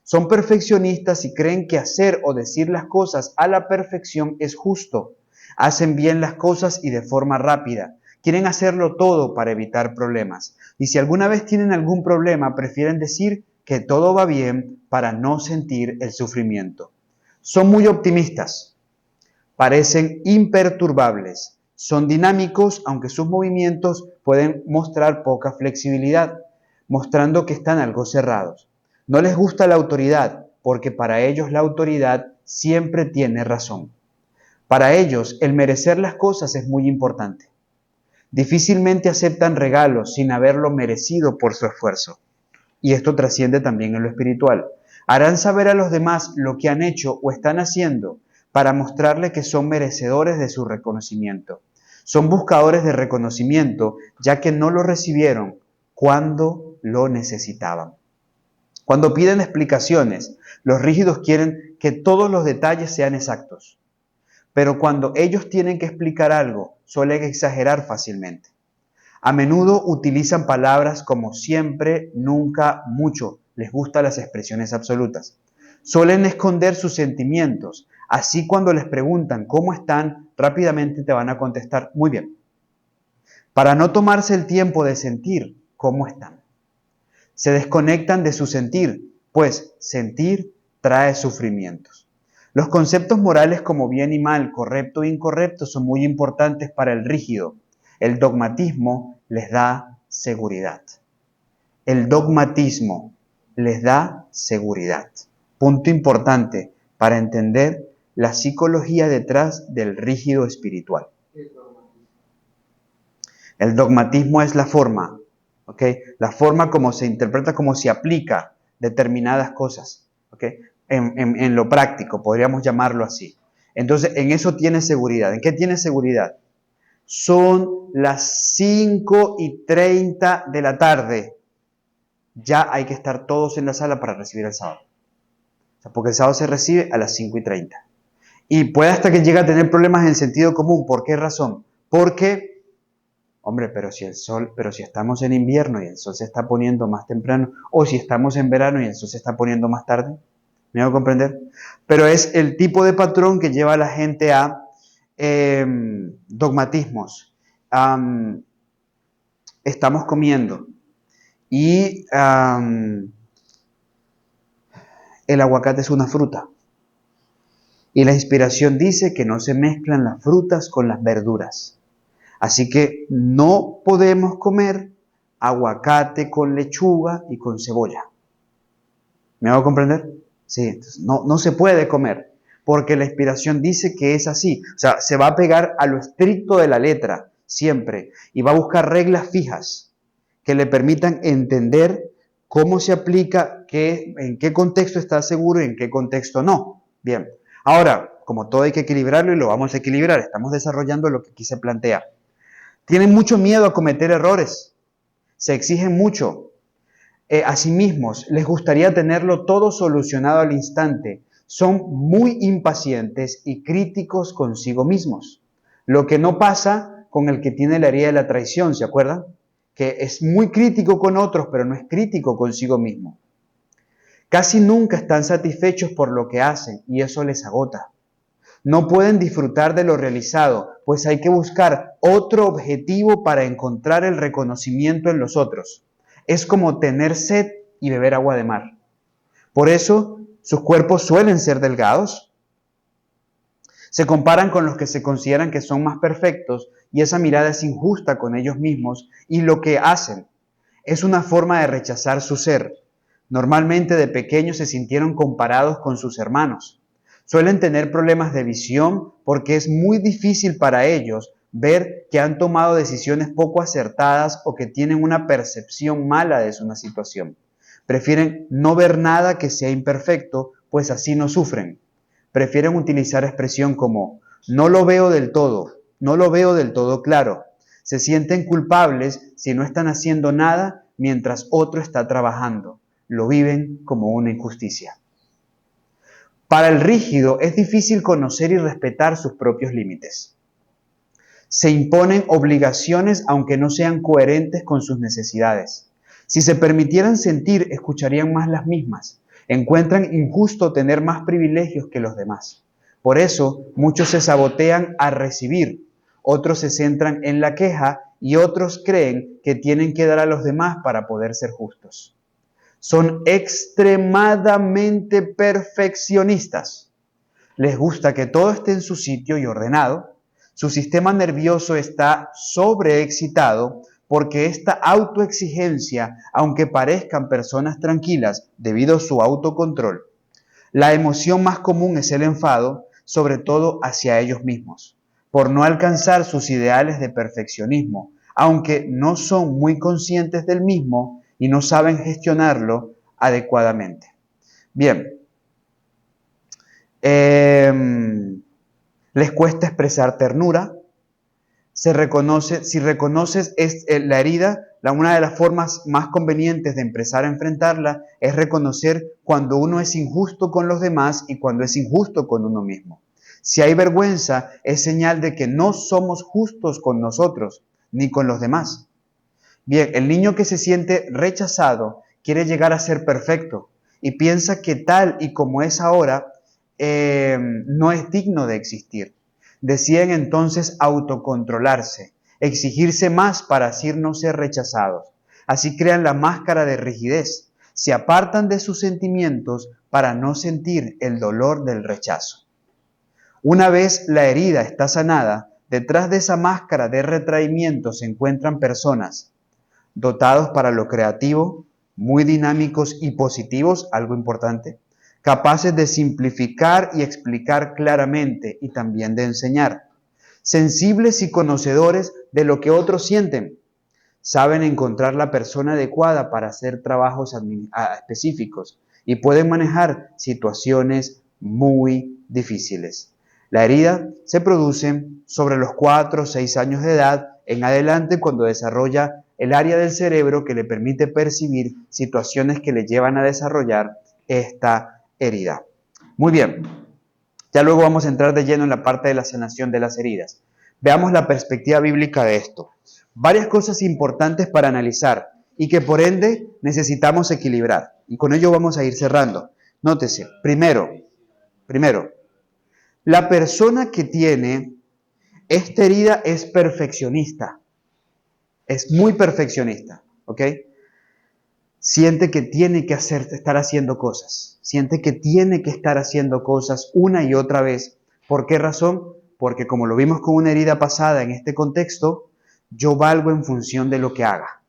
Son perfeccionistas y creen que hacer o decir las cosas a la perfección es justo. Hacen bien las cosas y de forma rápida. Quieren hacerlo todo para evitar problemas. Y si alguna vez tienen algún problema, prefieren decir que todo va bien para no sentir el sufrimiento. Son muy optimistas. Parecen imperturbables. Son dinámicos, aunque sus movimientos pueden mostrar poca flexibilidad, mostrando que están algo cerrados. No les gusta la autoridad, porque para ellos la autoridad siempre tiene razón. Para ellos, el merecer las cosas es muy importante. Difícilmente aceptan regalos sin haberlo merecido por su esfuerzo. Y esto trasciende también en lo espiritual. Harán saber a los demás lo que han hecho o están haciendo para mostrarle que son merecedores de su reconocimiento. Son buscadores de reconocimiento, ya que no lo recibieron cuando lo necesitaban. Cuando piden explicaciones, los rígidos quieren que todos los detalles sean exactos. Pero cuando ellos tienen que explicar algo, suelen exagerar fácilmente. A menudo utilizan palabras como siempre, nunca, mucho. Les gustan las expresiones absolutas. Suelen esconder sus sentimientos. Así cuando les preguntan cómo están, rápidamente te van a contestar muy bien. Para no tomarse el tiempo de sentir cómo están. Se desconectan de su sentir, pues sentir trae sufrimientos. Los conceptos morales como bien y mal, correcto e incorrecto son muy importantes para el rígido. El dogmatismo les da seguridad. El dogmatismo les da seguridad. Punto importante para entender la psicología detrás del rígido espiritual. El dogmatismo es la forma, ¿ok? La forma como se interpreta, como se aplica determinadas cosas, ¿ok? En lo práctico, podríamos llamarlo así. Entonces, en eso tiene seguridad. ¿En qué tiene seguridad? Son las 5:30 de la tarde. Ya hay que estar todos en la sala para recibir el sábado. O sea, porque el sábado se recibe a las 5:30. Y puede hasta que llegue a tener problemas en sentido común. ¿Por qué razón? Porque, hombre, pero si estamos en invierno y el sol se está poniendo más temprano, o si estamos en verano y el sol se está poniendo más tarde, ¿me hago comprender? Pero es el tipo de patrón que lleva a la gente a dogmatismos. Estamos comiendo y el aguacate es una fruta. Y la inspiración dice que no se mezclan las frutas con las verduras. Así que no podemos comer aguacate con lechuga y con cebolla. ¿Me hago comprender? Sí, entonces no se puede comer, porque la inspiración dice que es así. O sea, se va a pegar a lo estricto de la letra. siempre, y va a buscar reglas fijas que le permitan entender cómo se aplica, en qué contexto está seguro y en qué contexto no. Bien, ahora, como todo hay que equilibrarlo y lo vamos a equilibrar, estamos desarrollando lo que aquí se plantea. Tienen mucho miedo a cometer errores, se exigen mucho a sí mismos, les gustaría tenerlo todo solucionado al instante, son muy impacientes y críticos consigo mismos, lo que no pasa con el que tiene la herida de la traición, ¿se acuerdan? Que es muy crítico con otros, pero no es crítico consigo mismo. Casi nunca están satisfechos por lo que hacen y eso les agota. No pueden disfrutar de lo realizado, pues hay que buscar otro objetivo para encontrar el reconocimiento en los otros. Es como tener sed y beber agua de mar. Por eso, sus cuerpos suelen ser delgados. Se comparan con los que se consideran que son más perfectos y esa mirada es injusta con ellos mismos y lo que hacen es una forma de rechazar su ser. Normalmente de pequeños se sintieron comparados con sus hermanos. Suelen tener problemas de visión porque es muy difícil para ellos ver que han tomado decisiones poco acertadas o que tienen una percepción mala de una situación. Prefieren no ver nada que sea imperfecto, pues así no sufren. Prefieren utilizar expresión como no lo veo del todo, no lo veo del todo claro. Se sienten culpables si no están haciendo nada mientras otro está trabajando. Lo viven como una injusticia. Para el rígido es difícil conocer y respetar sus propios límites. Se imponen obligaciones aunque no sean coherentes con sus necesidades. Si se permitieran sentir, escucharían más las mismas. Encuentran injusto tener más privilegios que los demás. Por eso, muchos se sabotean a recibir, otros se centran en la queja y otros creen que tienen que dar a los demás para poder ser justos. Son extremadamente perfeccionistas. Les gusta que todo esté en su sitio y ordenado. Su sistema nervioso está sobreexcitado porque esta autoexigencia, aunque parezcan personas tranquilas debido a su autocontrol, la emoción más común es el enfado, sobre todo hacia ellos mismos, por no alcanzar sus ideales de perfeccionismo, aunque no son muy conscientes del mismo y no saben gestionarlo adecuadamente. Bien, les cuesta expresar ternura. Si reconoces la herida, una de las formas más convenientes de empezar a enfrentarla es reconocer cuando uno es injusto con los demás y cuando es injusto con uno mismo. Si hay vergüenza, es señal de que no somos justos con nosotros ni con los demás. Bien, el niño que se siente rechazado quiere llegar a ser perfecto y piensa que tal y como es ahora no es digno de existir. Deciden entonces autocontrolarse, exigirse más para así no ser rechazados. Así crean la máscara de rigidez, se apartan de sus sentimientos para no sentir el dolor del rechazo. Una vez la herida está sanada, detrás de esa máscara de retraimiento se encuentran personas dotados para lo creativo, muy dinámicos y positivos, algo importante, capaces de simplificar y explicar claramente y también de enseñar, sensibles y conocedores de lo que otros sienten, saben encontrar la persona adecuada para hacer trabajos específicos y pueden manejar situaciones muy difíciles. La herida se produce sobre los 4 o 6 años de edad en adelante cuando desarrolla el área del cerebro que le permite percibir situaciones que le llevan a desarrollar esta herida. Muy bien, ya luego vamos a entrar de lleno en la parte de la sanación de las heridas. Veamos la perspectiva bíblica de esto. Varias cosas importantes para analizar y que por ende necesitamos equilibrar. Y con ello vamos a ir cerrando. Nótese, primero, la persona que tiene esta herida es perfeccionista. Es muy perfeccionista, ¿ok? Siente que tiene que estar haciendo cosas. Siente que tiene que estar haciendo cosas una y otra vez. ¿Por qué razón? Porque como lo vimos con una herida pasada en este contexto, yo valgo en función de lo que haga.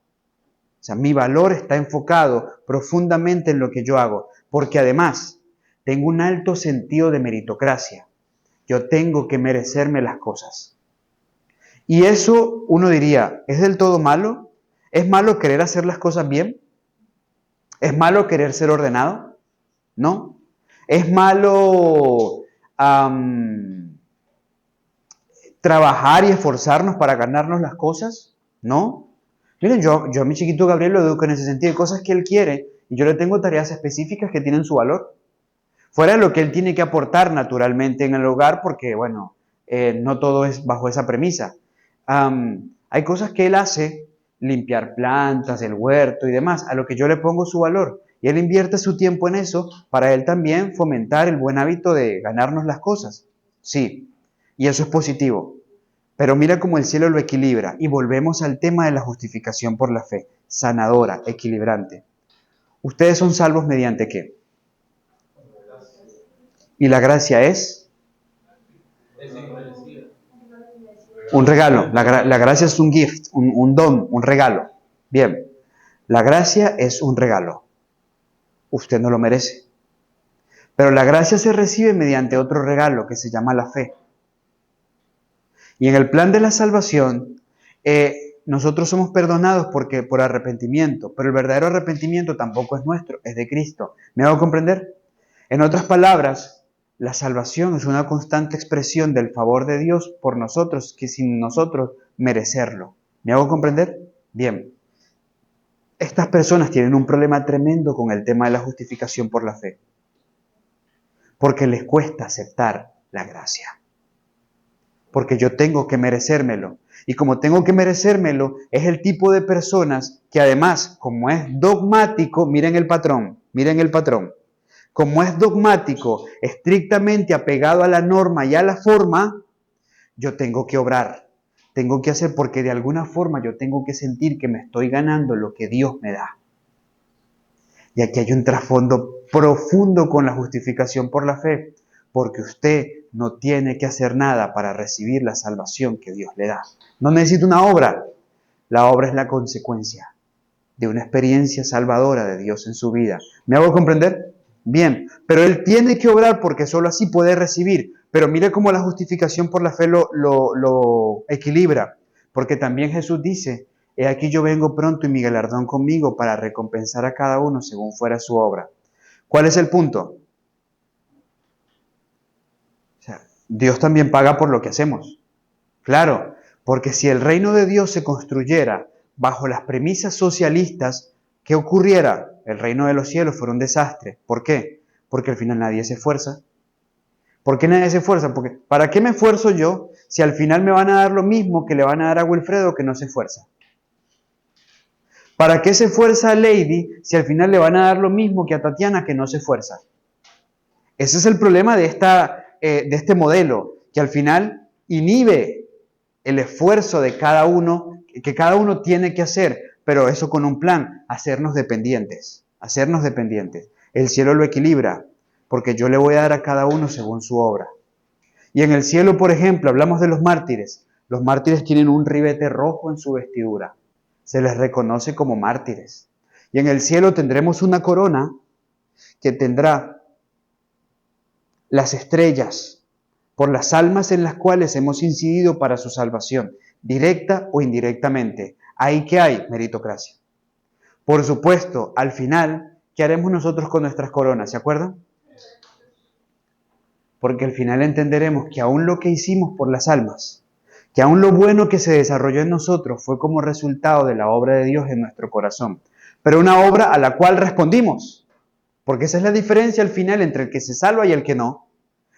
O sea, mi valor está enfocado profundamente en lo que yo hago. Porque además, tengo un alto sentido de meritocracia. Yo tengo que merecerme las cosas. Y eso uno diría, ¿es del todo malo? ¿Es malo querer hacer las cosas bien? ¿Es malo querer ser ordenado? No. ¿Es malo trabajar y esforzarnos para ganarnos las cosas? No. Miren, yo a mi chiquito Gabriel lo educo en ese sentido. Hay cosas que él quiere y yo le tengo tareas específicas que tienen su valor. Fuera de lo que él tiene que aportar naturalmente en el hogar, porque, bueno, no todo es bajo esa premisa. Hay cosas que él hace, limpiar plantas, el huerto y demás, a lo que yo le pongo su valor. Y él invierte su tiempo en eso para él también fomentar el buen hábito de ganarnos las cosas. Sí, y eso es positivo. Pero mira cómo el cielo lo equilibra. Y volvemos al tema de la justificación por la fe. Sanadora, equilibrante. ¿Ustedes son salvos mediante qué? Y la gracia es un regalo. La gracia es un gift, un don, un regalo. Bien, la gracia es un regalo. Usted no lo merece. Pero la gracia se recibe mediante otro regalo que se llama la fe. Y en el plan de la salvación, nosotros somos perdonados por arrepentimiento, pero el verdadero arrepentimiento tampoco es nuestro, es de Cristo. ¿Me hago comprender? En otras palabras, la salvación es una constante expresión del favor de Dios por nosotros, que sin nosotros merecerlo. ¿Me hago comprender? Bien. Estas personas tienen un problema tremendo con el tema de la justificación por la fe, porque les cuesta aceptar la gracia. Porque yo tengo que merecérmelo. Y como tengo que merecérmelo, es el tipo de personas que además, como es dogmático, miren el patrón, como es dogmático, estrictamente apegado a la norma y a la forma, yo tengo que obrar, tengo que hacer, porque de alguna forma yo tengo que sentir que me estoy ganando lo que Dios me da. Y aquí hay un trasfondo profundo con la justificación por la fe, porque usted no tiene que hacer nada para recibir la salvación que Dios le da. No necesita una obra. La obra es la consecuencia de una experiencia salvadora de Dios en su vida. ¿Me hago comprender? Bien, pero él tiene que obrar porque solo así puede recibir. Pero mire cómo la justificación por la fe lo equilibra. Porque también Jesús dice, he aquí yo vengo pronto y mi galardón conmigo para recompensar a cada uno según fuera su obra. ¿Cuál es el punto? O sea, Dios también paga por lo que hacemos. Claro, porque si el reino de Dios se construyera bajo las premisas socialistas, ¿qué ocurriera? El reino de los cielos fuera un desastre. ¿Por qué? Porque al final nadie se esfuerza. ¿Por qué nadie se esfuerza? Porque ¿para qué me esfuerzo yo si al final me van a dar lo mismo que le van a dar a Wilfredo que no se esfuerza? ¿Para qué se esfuerza a Lady si al final le van a dar lo mismo que a Tatiana que no se esfuerza? Ese es el problema de este modelo, que al final inhibe el esfuerzo de cada uno, que cada uno tiene que hacer, pero eso con un plan, hacernos dependientes. El cielo lo equilibra, porque yo le voy a dar a cada uno según su obra. Y en el cielo, por ejemplo, hablamos de los mártires. Los mártires tienen un ribete rojo en su vestidura. Se les reconoce como mártires. Y en el cielo tendremos una corona que tendrá las estrellas por las almas en las cuales hemos incidido para su salvación, directa o indirectamente. ¿Ahí qué hay? Meritocracia. Por supuesto, al final, ¿qué haremos nosotros con nuestras coronas? ¿Se acuerdan? Porque al final entenderemos que aún lo que hicimos por las almas, que aún lo bueno que se desarrolló en nosotros fue como resultado de la obra de Dios en nuestro corazón, pero una obra a la cual respondimos, porque esa es la diferencia al final entre el que se salva y el que no.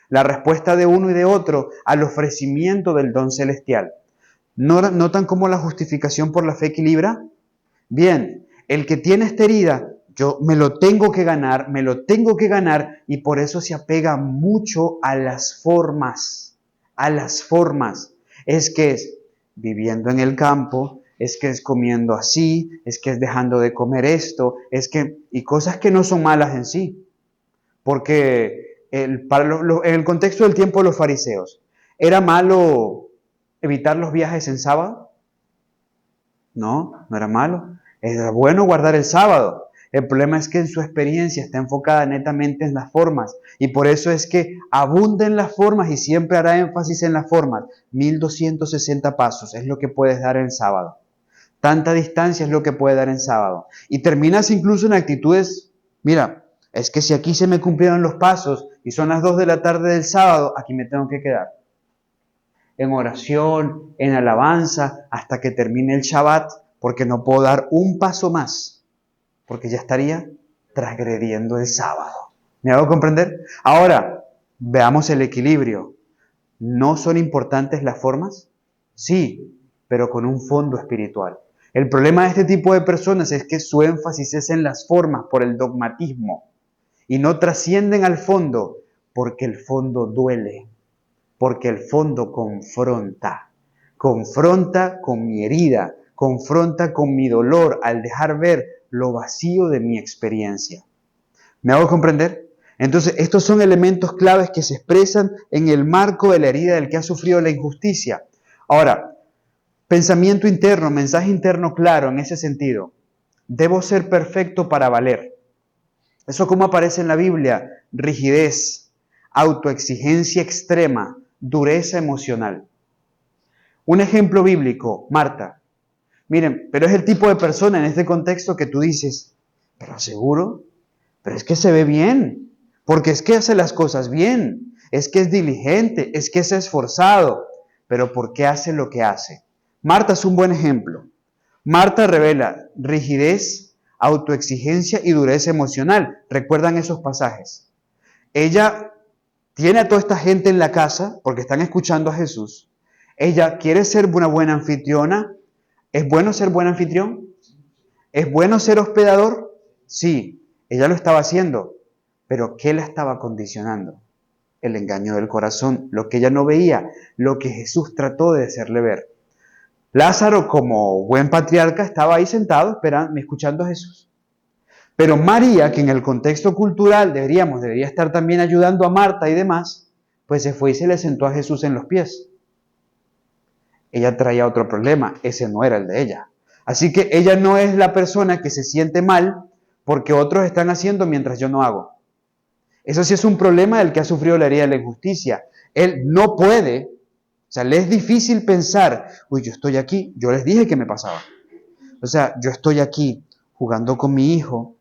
La respuesta de uno y de otro al ofrecimiento del don celestial. ¿Notan cómo la justificación por la fe equilibra? Bien, el que tiene esta herida, yo me lo tengo que ganar, y por eso se apega mucho a las formas, Es que es viviendo en el campo, es que es comiendo así, es que es dejando de comer esto, y cosas que no son malas en sí, porque en el contexto del tiempo de los fariseos, ¿era malo evitar los viajes en sábado? No era malo. Era bueno guardar el sábado. El problema es que en su experiencia está enfocada netamente en las formas. Y por eso es que abunda en las formas y siempre hará énfasis en las formas. 1260 pasos es lo que puedes dar en sábado. Tanta distancia es lo que puede dar en sábado. Y terminas incluso en actitudes, mira, es que si aquí se me cumplieron los pasos y son las 2 de la tarde del sábado, aquí me tengo que quedar. En oración, en alabanza, hasta que termine el Shabbat, porque no puedo dar un paso más, porque ya estaría transgrediendo el sábado. ¿Me hago comprender? Ahora, veamos el equilibrio. ¿No son importantes las formas? Sí, pero con un fondo espiritual. El problema de este tipo de personas es que su énfasis es en las formas por el dogmatismo y no trascienden al fondo porque el fondo duele, porque el fondo confronta con mi herida, confronta con mi dolor al dejar ver lo vacío de mi experiencia. ¿Me hago comprender? Entonces, estos son elementos claves que se expresan en el marco de la herida del que ha sufrido la injusticia. Ahora, pensamiento interno, mensaje interno claro en ese sentido. Debo ser perfecto para valer. ¿Eso cómo aparece en la Biblia? Rigidez, autoexigencia extrema, dureza emocional. Un ejemplo bíblico, Marta. Miren, pero es el tipo de persona en este contexto que tú dices, pero seguro, pero es que se ve bien, porque es que hace las cosas bien, es que es diligente, es que es esforzado, pero ¿por qué hace lo que hace? Marta es un buen ejemplo. Marta revela rigidez, autoexigencia y dureza emocional. ¿Recuerdan esos pasajes? Ella tiene a toda esta gente en la casa porque están escuchando a Jesús. Ella quiere ser una buena anfitriona. ¿Es bueno ser buen anfitrión? ¿Es bueno ser hospedador? Sí, ella lo estaba haciendo. Pero ¿qué la estaba condicionando? El engaño del corazón, lo que ella no veía, lo que Jesús trató de hacerle ver. Lázaro, como buen patriarca, estaba ahí sentado esperando, escuchando a Jesús. Pero María, que en el contexto cultural debería estar también ayudando a Marta y demás, pues se fue y se le sentó a Jesús en los pies. Ella traía otro problema, ese no era el de ella. Así que ella no es la persona que se siente mal porque otros están haciendo mientras yo no hago. Eso sí es un problema del que ha sufrido la herida de la injusticia. Él no puede, o sea, le es difícil pensar, uy, yo estoy aquí, yo les dije que me pasaba. O sea, yo estoy aquí jugando con mi hijo,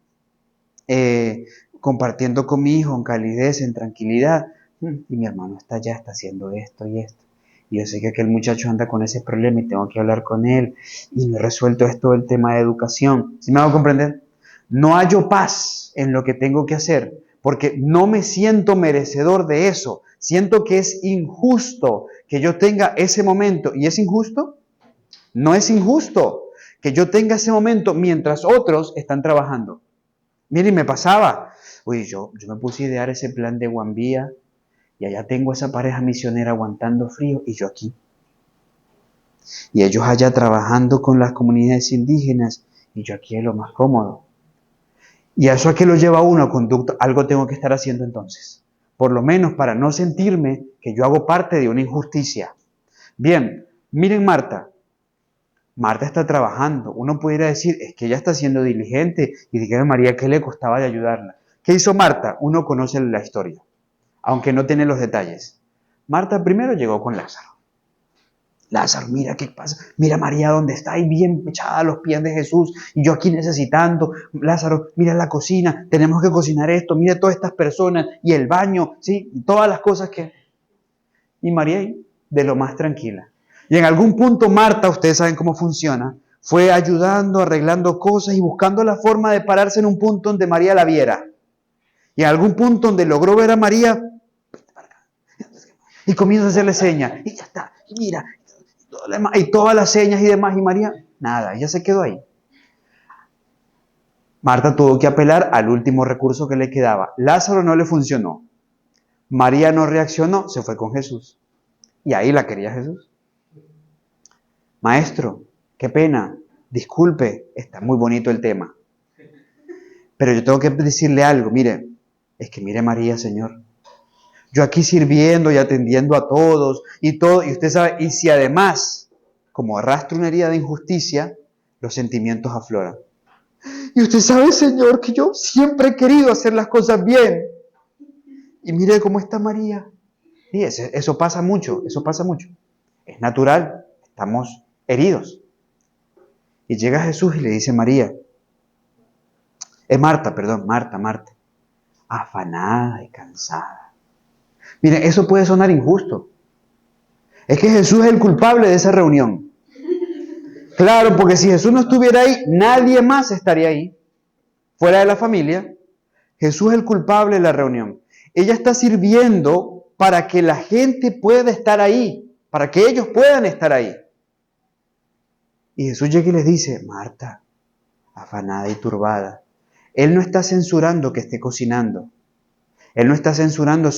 compartiendo con mi hijo en calidez, en tranquilidad, y mi hermano está allá, está haciendo esto y esto. Y yo sé que aquel muchacho anda con ese problema y tengo que hablar con él, y no he resuelto esto del tema de educación. ¿Sí me hago comprender? No hallo paz en lo que tengo que hacer, porque no me siento merecedor de eso. Siento que es injusto que yo tenga ese momento. ¿Y es injusto? No es injusto que yo tenga ese momento mientras otros están trabajando. Miren, me pasaba. Uy, yo me puse a idear ese plan de Guambía y allá tengo esa pareja misionera aguantando frío y yo aquí. Y ellos allá trabajando con las comunidades indígenas y yo aquí es lo más cómodo. ¿Y a eso a qué lo lleva uno? Conducta, algo tengo que estar haciendo entonces. Por lo menos para no sentirme que yo hago parte de una injusticia. Bien, miren Marta. Marta está trabajando. Uno pudiera decir, es que ella está siendo diligente y dígame a María qué le costaba de ayudarla. ¿Qué hizo Marta? Uno conoce la historia, aunque no tiene los detalles. Marta primero llegó con Lázaro. Lázaro, mira qué pasa, mira María dónde está, ahí bien echada a los pies de Jesús, y yo aquí necesitando, Lázaro, mira la cocina, tenemos que cocinar esto, mira todas estas personas, y el baño, ¿sí? Y todas las cosas que... Y María de lo más tranquila. Y en algún punto Marta, ustedes saben cómo funciona, fue ayudando, arreglando cosas y buscando la forma de pararse en un punto donde María la viera. Y en algún punto donde logró ver a María, y comienza a hacerle señas, y ya está, y mira, y todas las señas y demás, y María, nada, ella se quedó ahí. Marta tuvo que apelar al último recurso que le quedaba. Lázaro no le funcionó. María no reaccionó, se fue con Jesús. Y ahí la quería Jesús. Maestro, qué pena, disculpe, está muy bonito el tema. Pero yo tengo que decirle algo, mire, es que mire María, Señor. Yo aquí sirviendo y atendiendo a todos y todo, y usted sabe, y si además, como arrastro una herida de injusticia, los sentimientos afloran. Y usted sabe, Señor, que yo siempre he querido hacer las cosas bien. Y mire cómo está María. Y eso pasa mucho, eso pasa mucho. Es natural, estamos heridos. Y llega Jesús y le dice María, Marta, afanada y cansada. Mire, eso puede sonar injusto. Es que Jesús es el culpable de esa reunión. Claro, porque si Jesús no estuviera ahí, nadie más estaría ahí. Fuera de la familia, Jesús es el culpable de la reunión. Ella está sirviendo para que la gente pueda estar ahí, para que ellos puedan estar ahí. Y Jesús llega y les dice, Marta, afanada y turbada. Él no está censurando que esté cocinando. Él no está censurando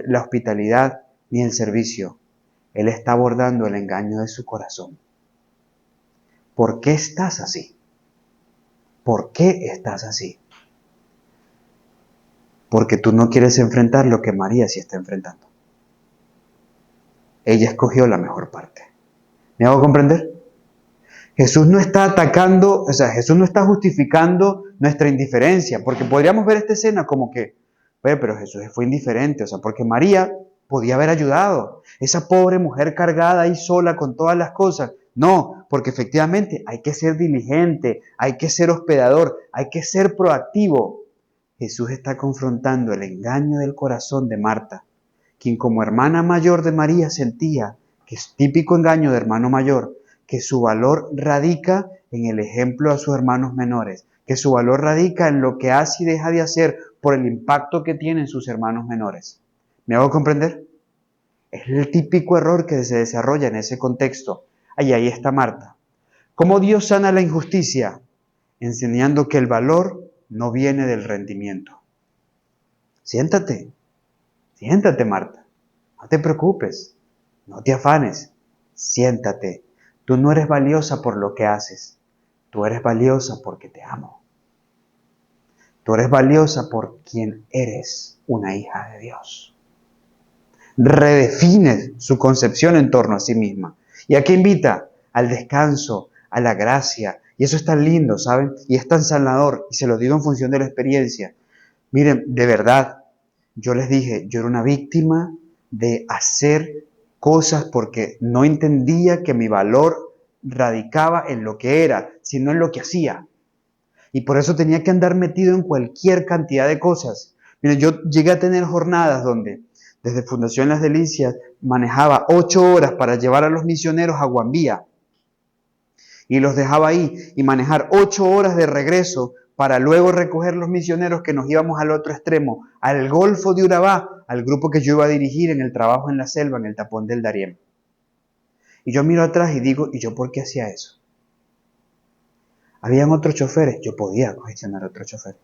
la hospitalidad ni el servicio. Él está abordando el engaño de su corazón. ¿Por qué estás así? ¿Por qué estás así? Porque tú no quieres enfrentar lo que María sí está enfrentando. Ella escogió la mejor parte. ¿Me hago comprender? Jesús no está atacando, Jesús no está justificando nuestra indiferencia, porque podríamos ver esta escena como que, pero Jesús fue indiferente, porque María podía haber ayudado. Esa pobre mujer cargada ahí sola con todas las cosas. No, porque efectivamente hay que ser diligente, hay que ser hospedador, hay que ser proactivo. Jesús está confrontando el engaño del corazón de Marta, quien como hermana mayor de María sentía, que es típico engaño de hermano mayor, que su valor radica en el ejemplo a sus hermanos menores, que su valor radica en lo que hace y deja de hacer por el impacto que tienen sus hermanos menores. ¿Me hago comprender? Es el típico error que se desarrolla en ese contexto. Ahí está Marta. ¿Cómo Dios sana la injusticia? Enseñando que el valor no viene del rendimiento. Siéntate Marta. No te preocupes, no te afanes, siéntate. Tú no eres valiosa por lo que haces, tú eres valiosa porque te amo. Tú eres valiosa por quien eres, una hija de Dios. Redefine su concepción en torno a sí misma. ¿Y a qué invita? Al descanso, a la gracia. Y eso es tan lindo, ¿saben? Y es tan sanador. Y se lo digo en función de la experiencia. Miren, de verdad, yo les dije, yo era una víctima de hacer cosas porque no entendía que mi valor radicaba en lo que era, sino en lo que hacía. Y por eso tenía que andar metido en cualquier cantidad de cosas. Miren, yo llegué a tener jornadas donde desde Fundación Las Delicias manejaba 8 horas para llevar a los misioneros a Guambía. Y los dejaba ahí y manejar 8 horas de regreso para luego recoger los misioneros que nos íbamos al otro extremo, al Golfo de Urabá, al grupo que yo iba a dirigir en el trabajo en la selva, en el tapón del Darién. Y yo miro atrás y digo, ¿y yo por qué hacía eso? Habían otros choferes, yo podía gestionar otros choferes.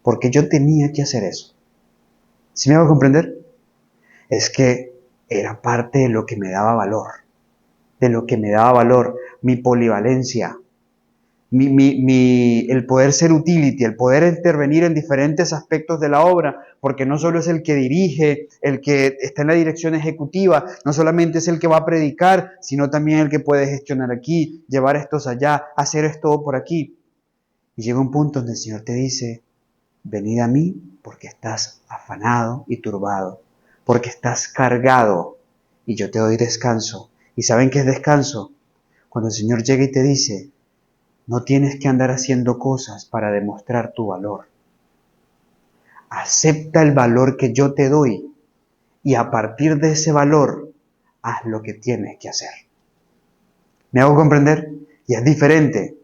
Porque yo tenía que hacer eso. ¿Sí me hago comprender? Es que era parte de lo que me daba valor. Mi polivalencia, el poder ser utility, el poder intervenir en diferentes aspectos de la obra, porque no solo es el que dirige, el que está en la dirección ejecutiva, no solamente es el que va a predicar, sino también el que puede gestionar aquí, llevar estos allá, hacer esto por aquí. Y llega un punto donde el Señor te dice, venid a mí porque estás afanado y turbado, porque estás cargado y yo te doy descanso. ¿Y saben qué es descanso? Cuando el Señor llega y te dice, no tienes que andar haciendo cosas para demostrar tu valor. Acepta el valor que yo te doy y a partir de ese valor, haz lo que tienes que hacer. ¿Me hago comprender? Y es diferente.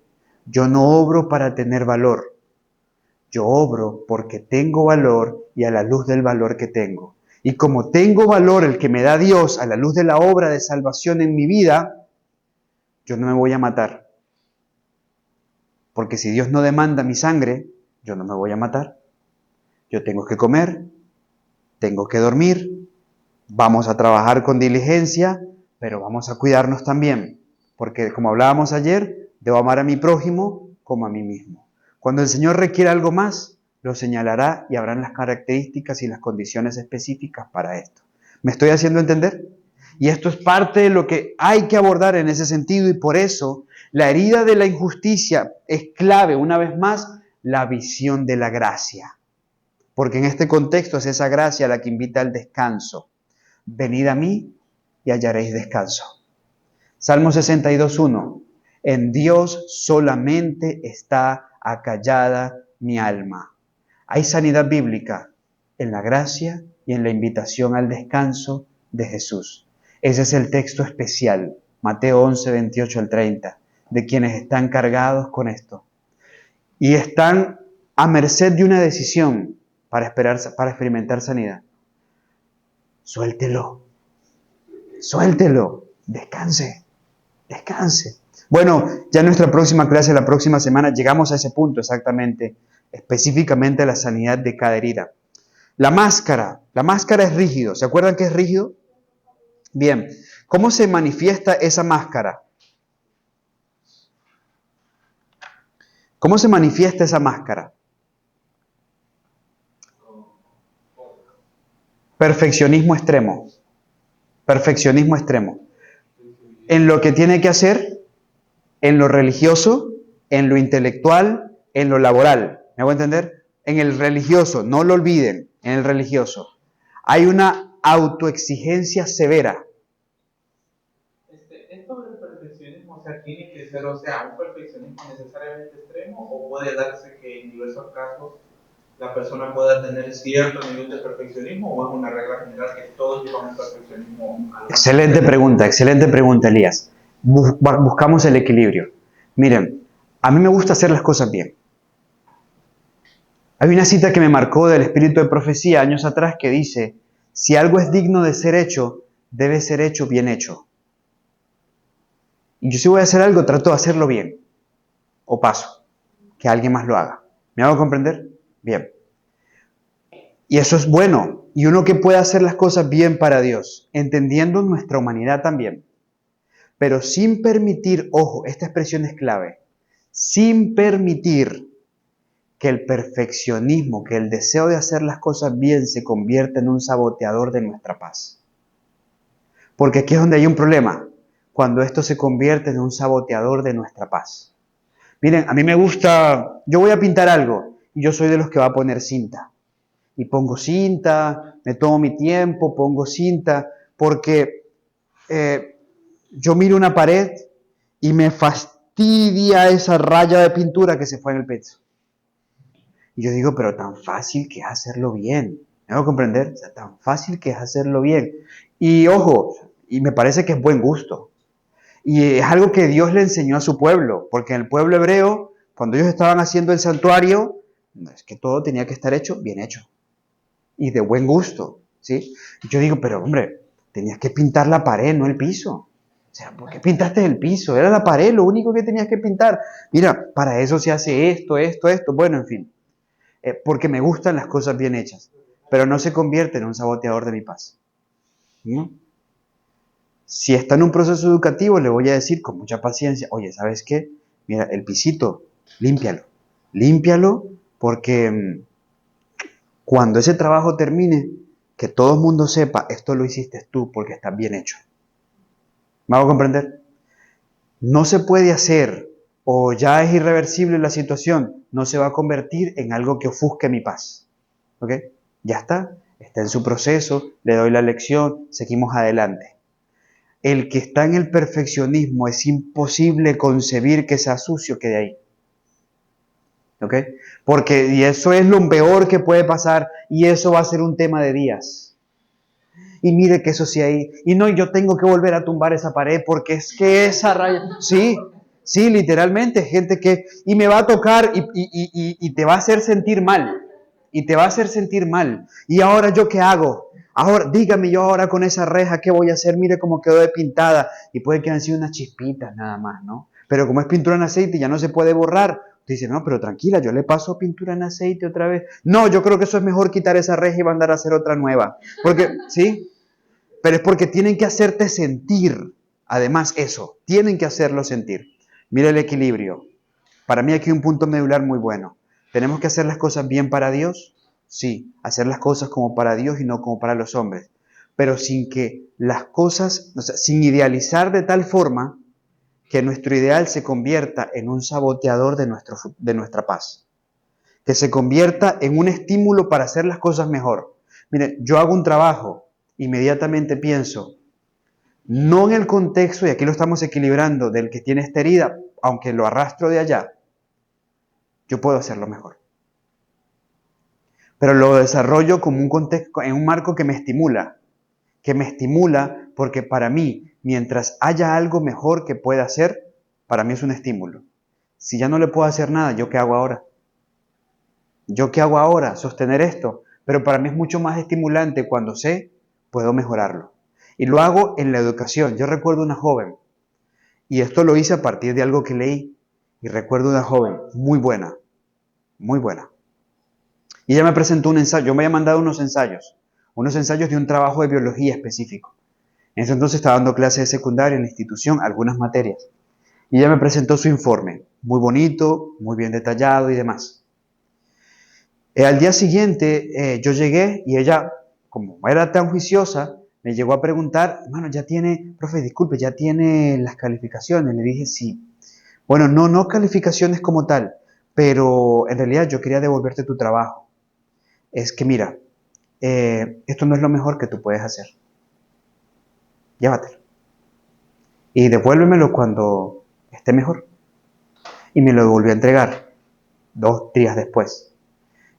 Yo no obro para tener valor. Yo obro porque tengo valor y a la luz del valor que tengo. Y como tengo valor, el que me da Dios, a la luz de la obra de salvación en mi vida, yo no me voy a matar. Porque si Dios no demanda mi sangre, yo no me voy a matar. Yo tengo que comer, tengo que dormir, vamos a trabajar con diligencia, pero vamos a cuidarnos también. Porque como hablábamos ayer, debo amar a mi prójimo como a mí mismo. Cuando el Señor requiera algo más, lo señalará y habrán las características y las condiciones específicas para esto. ¿Me estoy haciendo entender? Y esto es parte de lo que hay que abordar en ese sentido y por eso La herida de la injusticia es clave, una vez más, la visión de la gracia. Porque en este contexto es esa gracia la que invita al descanso. Venid a mí y hallaréis descanso. Salmo 62:1. En Dios solamente está acallada mi alma. Hay sanidad bíblica en la gracia y en la invitación al descanso de Jesús. Ese es el texto especial, Mateo 11, 28 al 30, de quienes están cargados con esto. Y están a merced de una decisión para experimentar sanidad. Suéltelo, descanse. Bueno, ya en nuestra próxima clase, la próxima semana, llegamos a ese punto exactamente, específicamente a la sanidad de cada herida. La máscara es rígido. ¿Se acuerdan que es rígido? Bien, ¿cómo se manifiesta esa máscara? ¿Cómo se manifiesta esa máscara? Perfeccionismo extremo. En lo que tiene que hacer, en lo religioso, en lo intelectual, en lo laboral. ¿Me hago entender? En el religioso, no lo olviden, en el religioso. Hay una autoexigencia severa. Esto del perfeccionismo, tiene que ser, un perfeccionismo necesariamente extremo, o puede darse que en diversos casos la persona pueda tener cierto nivel de perfeccionismo, o es una regla general que todos llevan el perfeccionismo. Excelente pregunta, Elías. Buscamos el equilibrio. Miren, a mí me gusta hacer las cosas bien. Hay una cita que me marcó del espíritu de profecía años atrás que dice, si algo es digno de ser hecho, debe ser hecho bien hecho. Y yo si voy a hacer algo, trato de hacerlo bien. O paso, que alguien más lo haga. ¿Me hago comprender? Bien. Y eso es bueno. Y uno que pueda hacer las cosas bien para Dios, entendiendo nuestra humanidad también. Pero sin permitir, ojo, esta expresión es clave, sin permitir que el perfeccionismo, que el deseo de hacer las cosas bien se convierta en un saboteador de nuestra paz. Porque aquí es donde hay un problema, cuando esto se convierte en un saboteador de nuestra paz. Miren, a mí me gusta, yo voy a pintar algo y yo soy de los que va a poner cinta. Y pongo cinta, me tomo mi tiempo, pongo cinta, porque yo miro una pared y me fastidia esa raya de pintura que se fue en el pecho. Y yo digo, pero tan fácil que es hacerlo bien. ¿Me hago comprender? O sea, tan fácil que es hacerlo bien. Y ojo, y me parece que es buen gusto. Y es algo que Dios le enseñó a su pueblo, porque en el pueblo hebreo, cuando ellos estaban haciendo el santuario, es que todo tenía que estar hecho, bien hecho. Y de buen gusto, ¿sí? Y yo digo, pero hombre, tenías que pintar la pared, no el piso. O sea, ¿por qué pintaste el piso? Era la pared, lo único que tenías que pintar. Mira, para eso se hace esto. Bueno, en fin. Porque me gustan las cosas bien hechas. Pero no se convierte en un saboteador de mi paz. ¿No? Si está en un proceso educativo, le voy a decir con mucha paciencia, oye, ¿sabes qué? Mira, el pisito, límpialo. Límpialo porque cuando ese trabajo termine, que todo el mundo sepa, esto lo hiciste tú porque está bien hecho. ¿Me hago comprender? No se puede hacer o ya es irreversible la situación, no se va a convertir en algo que ofusque mi paz. ¿Ok? Ya está en su proceso, le doy la lección, seguimos adelante. El que está en el perfeccionismo es imposible concebir que sea sucio quede ahí. ¿Ok? Porque y eso es lo peor que puede pasar y eso va a ser un tema de días. Y mire que eso sí hay. Y no, yo tengo que volver a tumbar esa pared porque es que esa raya. Sí, literalmente, gente que. Y me va a tocar y te va a hacer sentir mal. Y te va a hacer sentir mal. ¿Y ahora yo qué hago? Ahora, dígame yo ahora con esa reja, ¿qué voy a hacer? Mire cómo quedó de pintada. Y puede que han sido unas chispitas nada más, ¿no? Pero como es pintura en aceite, ya no se puede borrar. Dice, no, pero tranquila, yo le paso pintura en aceite otra vez. No, yo creo que eso es mejor quitar esa reja y mandar a hacer otra nueva. Porque, ¿sí? Pero es porque tienen que hacerte sentir, además eso, tienen que hacerlo sentir. Mira el equilibrio. Para mí aquí hay un punto medular muy bueno. ¿Tenemos que hacer las cosas bien para Dios? Sí, hacer las cosas como para Dios y no como para los hombres. Pero sin que las cosas, o sea, sin idealizar de tal forma que nuestro ideal se convierta en un saboteador de nuestra paz, que se convierta en un estímulo para hacer las cosas mejor. Miren, yo hago un trabajo, inmediatamente pienso, no en el contexto, y aquí lo estamos equilibrando, del que tiene esta herida, aunque lo arrastro de allá, yo puedo hacerlo mejor. Pero lo desarrollo como un contexto, en un marco que me estimula porque para mí, mientras haya algo mejor que pueda hacer, para mí es un estímulo. Si ya no le puedo hacer nada, ¿yo qué hago ahora? ¿Yo qué hago ahora? Sostener esto. Pero para mí es mucho más estimulante cuando sé, puedo mejorarlo. Y lo hago en la educación. Yo recuerdo una joven, y esto lo hice a partir de algo que leí, y recuerdo una joven muy buena, muy buena. Y ella me presentó un ensayo, yo me había mandado unos ensayos de un trabajo de biología específico. En ese entonces estaba dando clases de secundaria en la institución, algunas materias. Y ella me presentó su informe, muy bonito, muy bien detallado y demás. Al día siguiente yo llegué y ella, como era tan juiciosa, me llegó a preguntar, hermano, profe, disculpe, ¿ya tiene las calificaciones? Le dije, sí. Bueno, no calificaciones como tal, pero en realidad yo quería devolverte tu trabajo. Es que mira, esto no es lo mejor que tú puedes hacer. Llévatelo. Y devuélvemelo cuando esté mejor. Y me lo volvió a entregar 2 días después.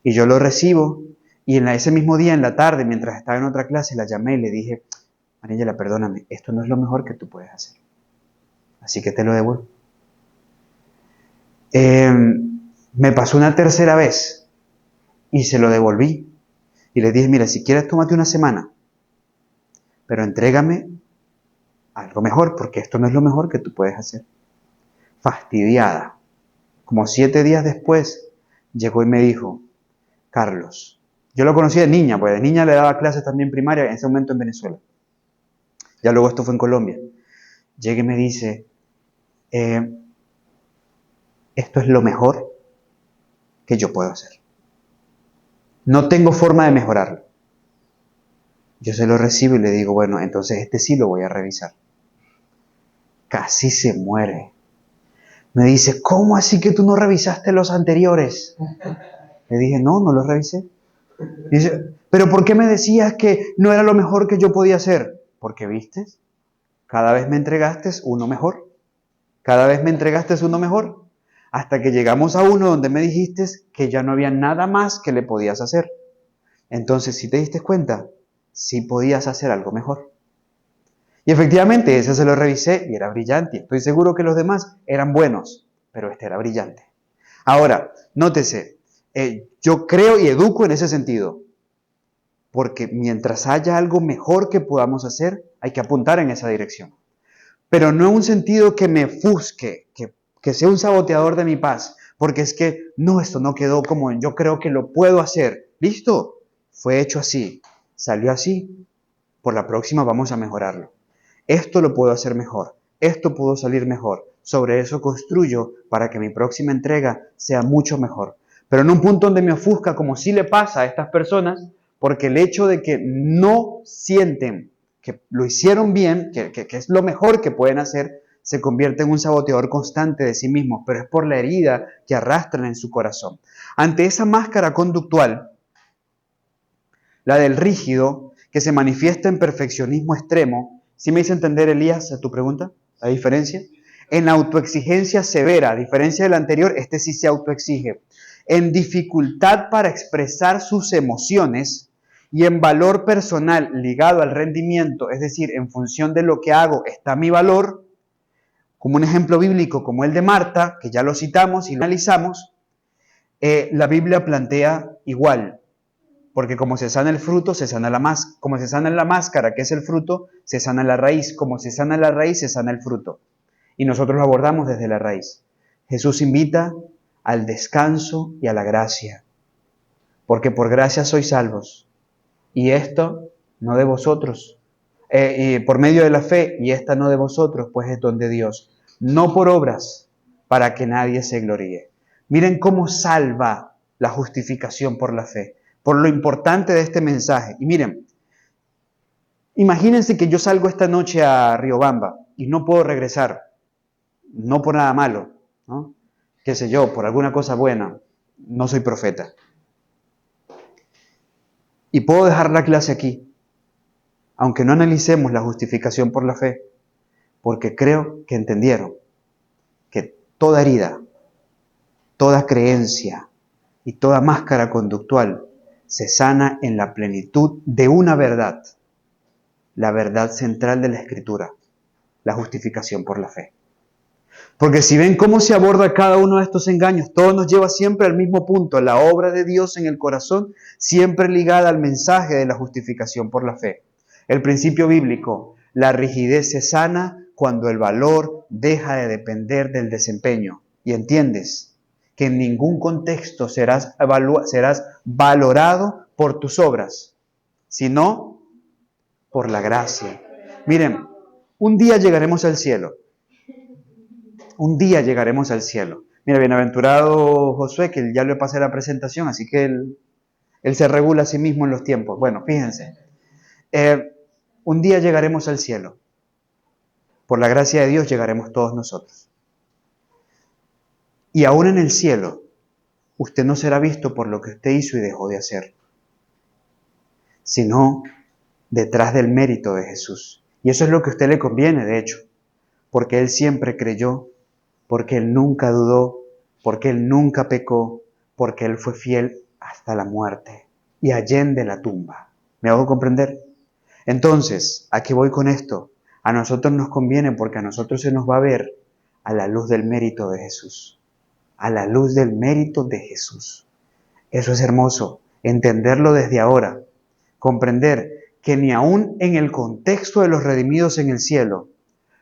Y yo lo recibo y ese mismo día, en la tarde, mientras estaba en otra clase, la llamé y le dije, Mariela, perdóname, esto no es lo mejor que tú puedes hacer. Así que te lo devuelvo. Me pasó una tercera vez y se lo devolví. Y le dije, mira, si quieres tómate una semana, pero entrégame algo mejor, porque esto no es lo mejor que tú puedes hacer. Fastidiada. Como 7 días después, llegó y me dijo, Carlos, yo lo conocí de niña, pues de niña le daba clases también primaria, en ese momento en Venezuela. Ya luego esto fue en Colombia. Llega y me dice, esto es lo mejor que yo puedo hacer. No tengo forma de mejorarlo. Yo se lo recibo y le digo, bueno, entonces este sí lo voy a revisar. Casi se muere. Me dice, ¿cómo así que tú no revisaste los anteriores? Le dije, no los revisé. Dice, ¿pero por qué me decías que no era lo mejor que yo podía hacer? Porque, ¿viste? Cada vez me entregaste uno mejor. Cada vez me entregaste uno mejor. Hasta que llegamos a uno donde me dijiste que ya no había nada más que le podías hacer. Entonces, si te diste cuenta, sí podías hacer algo mejor. Y efectivamente, ese se lo revisé y era brillante. Estoy seguro que los demás eran buenos, pero este era brillante. Ahora, nótese, yo creo y educo en ese sentido. Porque mientras haya algo mejor que podamos hacer, hay que apuntar en esa dirección. Pero no en un sentido que me ofusque, que sea un saboteador de mi paz. Porque es que, no, esto no quedó como yo creo que lo puedo hacer. ¿Listo? Fue hecho así. Salió así. Por la próxima vamos a mejorarlo. Esto lo puedo hacer mejor. Esto pudo salir mejor. Sobre eso construyo para que mi próxima entrega sea mucho mejor. Pero en un punto donde me ofusca, como sí le pasa a estas personas, porque el hecho de que no sienten que lo hicieron bien, que es lo mejor que pueden hacer, se convierte en un saboteador constante de sí mismos, pero es por la herida que arrastran en su corazón. Ante esa máscara conductual, la del rígido, que se manifiesta en perfeccionismo extremo, ¿sí me hice entender, Elías, a tu pregunta? ¿La diferencia? En la autoexigencia severa, a diferencia del anterior, este sí se autoexige. En dificultad para expresar sus emociones y en valor personal ligado al rendimiento, es decir, en función de lo que hago está mi valor, como un ejemplo bíblico como el de Marta, que ya lo citamos y lo analizamos, la Biblia plantea igual, porque como se sana el fruto, se sana la máscara. Como se sana la máscara, que es el fruto, se sana la raíz. Como se sana la raíz, se sana el fruto. Y nosotros lo abordamos desde la raíz. Jesús invita al descanso y a la gracia. Porque por gracia sois salvos. Y esto no de vosotros. Y por medio de la fe, y esta no de vosotros, pues es don de Dios. No por obras, para que nadie se gloríe. Miren cómo salva la justificación por la fe. Por lo importante de este mensaje. Y miren, imagínense que yo salgo esta noche a Riobamba y no puedo regresar. no por nada malo, ¿no? Qué sé yo, por alguna cosa buena. No soy profeta. Y puedo dejar la clase aquí, aunque no analicemos la justificación por la fe, porque creo que entendieron que toda herida, toda creencia y toda máscara conductual se sana en la plenitud de una verdad, la verdad central de la Escritura, la justificación por la fe. Porque si ven cómo se aborda cada uno de estos engaños, todo nos lleva siempre al mismo punto, la obra de Dios en el corazón, siempre ligada al mensaje de la justificación por la fe. El principio bíblico, la rigidez se sana cuando el valor deja de depender del desempeño. Y entiendes que en ningún contexto serás valorado por tus obras, sino por la gracia. Miren, un día llegaremos al cielo. Un día llegaremos al cielo. Mira, bienaventurado Josué, que ya le pasé la presentación, así que él se regula a sí mismo en los tiempos. Bueno, fíjense. Un día llegaremos al cielo. Por la gracia de Dios llegaremos todos nosotros. Y aún en el cielo, usted no será visto por lo que usted hizo y dejó de hacer, sino detrás del mérito de Jesús. Y eso es lo que a usted le conviene, de hecho, porque Él siempre creyó, porque Él nunca dudó, porque Él nunca pecó, porque Él fue fiel hasta la muerte y allende la tumba. ¿Me hago comprender? Entonces, ¿a qué voy con esto? A nosotros nos conviene porque a nosotros se nos va a ver a la luz del mérito de Jesús. A la luz del mérito de Jesús. Eso es hermoso, entenderlo desde ahora. Comprender que ni aún en el contexto de los redimidos en el cielo,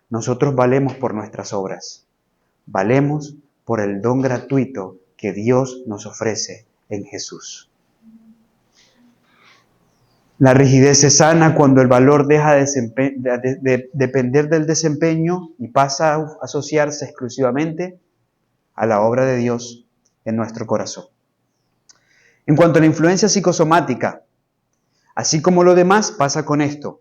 nosotros valemos por nuestras obras. Valemos por el don gratuito que Dios nos ofrece en Jesús. La rigidez se sana cuando el valor deja de depender del desempeño y pasa a asociarse exclusivamente a la obra de Dios en nuestro corazón. En cuanto a la influencia psicosomática, así como lo demás, pasa con esto.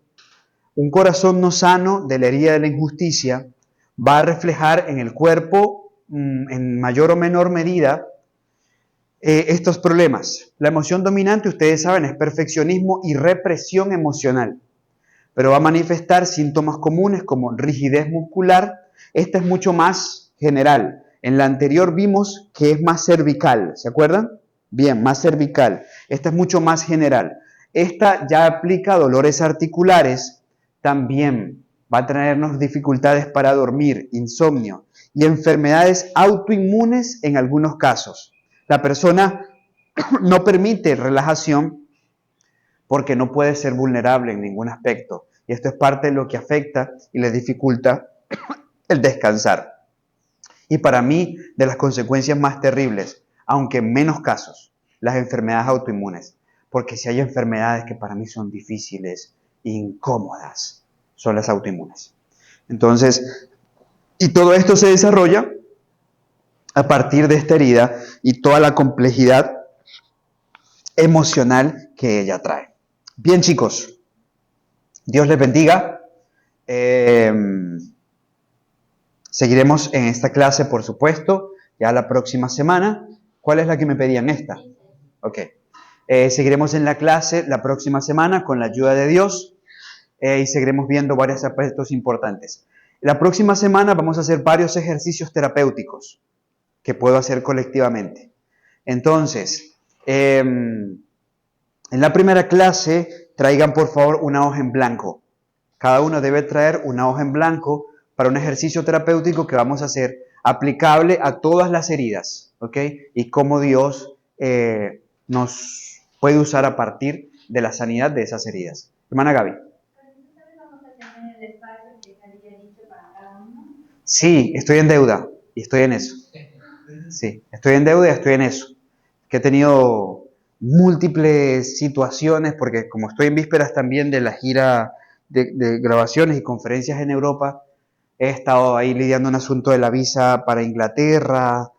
Un corazón no sano de la herida de la injusticia va a reflejar en el cuerpo, en mayor o menor medida, estos problemas. La emoción dominante, ustedes saben, es perfeccionismo y represión emocional, pero va a manifestar síntomas comunes como rigidez muscular. Esta es mucho más general. En la anterior vimos que es más cervical, ¿se acuerdan? Bien, más cervical. Esta es mucho más general. Esta ya aplica dolores articulares, también va a traernos dificultades para dormir, insomnio y enfermedades autoinmunes en algunos casos. La persona no permite relajación porque no puede ser vulnerable en ningún aspecto. Y esto es parte de lo que afecta y le dificulta el descansar. Y para mí, de las consecuencias más terribles, aunque en menos casos, las enfermedades autoinmunes. Porque si hay enfermedades que para mí son difíciles, incómodas, son las autoinmunes. Entonces, y todo esto se desarrolla a partir de esta herida y toda la complejidad emocional que ella trae. Bien, chicos, Dios les bendiga. Seguiremos en esta clase, por supuesto, ya la próxima semana. ¿Cuál es la que me pedían? Esta. Ok. Seguiremos en la clase la próxima semana con la ayuda de Dios y seguiremos viendo varios aspectos importantes. La próxima semana vamos a hacer varios ejercicios terapéuticos que puedo hacer colectivamente. Entonces, en la primera clase, traigan por favor una hoja en blanco. Cada uno debe traer una hoja en blanco para un ejercicio terapéutico que vamos a hacer aplicable a todas las heridas, ¿ok? Y cómo Dios nos puede usar a partir de la sanidad de esas heridas. Hermana Gaby. Sí, estoy en deuda y estoy en eso. Sí, estoy en deuda y estoy en eso. Que he tenido múltiples situaciones, porque como estoy en vísperas también de la gira de grabaciones y conferencias en Europa, he estado ahí lidiando un asunto de la visa para Inglaterra,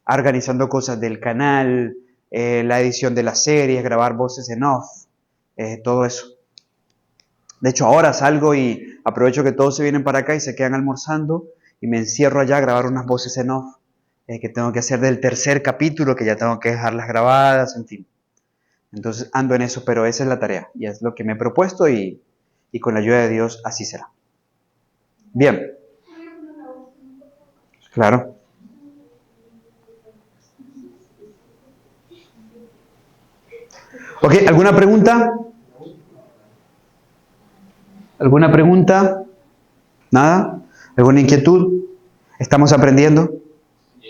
organizando cosas del canal, la edición de las series, grabar voces en off, todo eso. De hecho, ahora salgo y aprovecho que todos se vienen para acá y se quedan almorzando y me encierro allá a grabar unas voces en off que tengo que hacer del tercer capítulo, que ya tengo que dejarlas grabadas, en fin. Entonces ando en eso, pero esa es la tarea y es lo que me he propuesto y con la ayuda de Dios así será. Bien. Claro. Ok, ¿alguna pregunta? ¿Alguna pregunta? ¿Nada? ¿Alguna inquietud? ¿Estamos aprendiendo?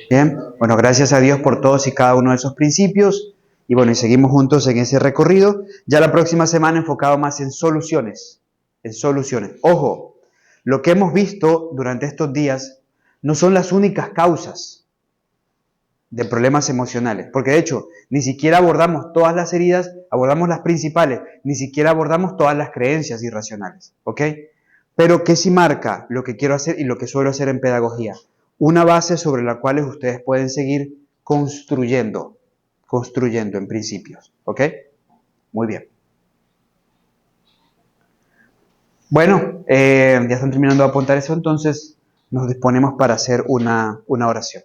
Bien. Bueno, gracias a Dios por todos y cada uno de esos principios. Y bueno, y seguimos juntos en ese recorrido. Ya la próxima semana enfocado más en soluciones. En soluciones. Ojo, lo que hemos visto durante estos días no son las únicas causas de problemas emocionales. Porque de hecho, ni siquiera abordamos todas las heridas, abordamos las principales, ni siquiera abordamos todas las creencias irracionales. ¿Ok? Pero ¿qué sí marca lo que quiero hacer y lo que suelo hacer en pedagogía? Una base sobre la cual ustedes pueden seguir construyendo en principios. ¿Ok? Muy bien. Bueno, ya están terminando de apuntar eso, entonces nos disponemos para hacer una oración.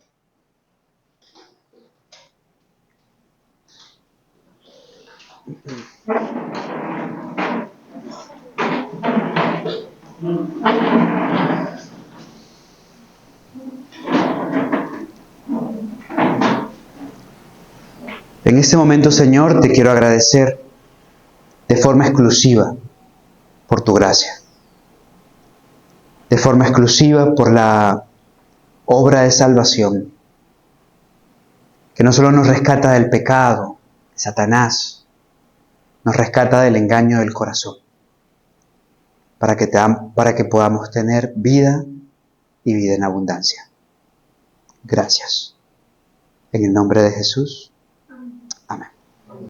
En este momento, Señor, te quiero agradecer de forma exclusiva por tu gracia, de forma exclusiva por la obra de salvación, que no solo nos rescata del pecado, de Satanás, nos rescata del engaño del corazón, para que podamos tener vida y vida en abundancia. Gracias. En el nombre de Jesús.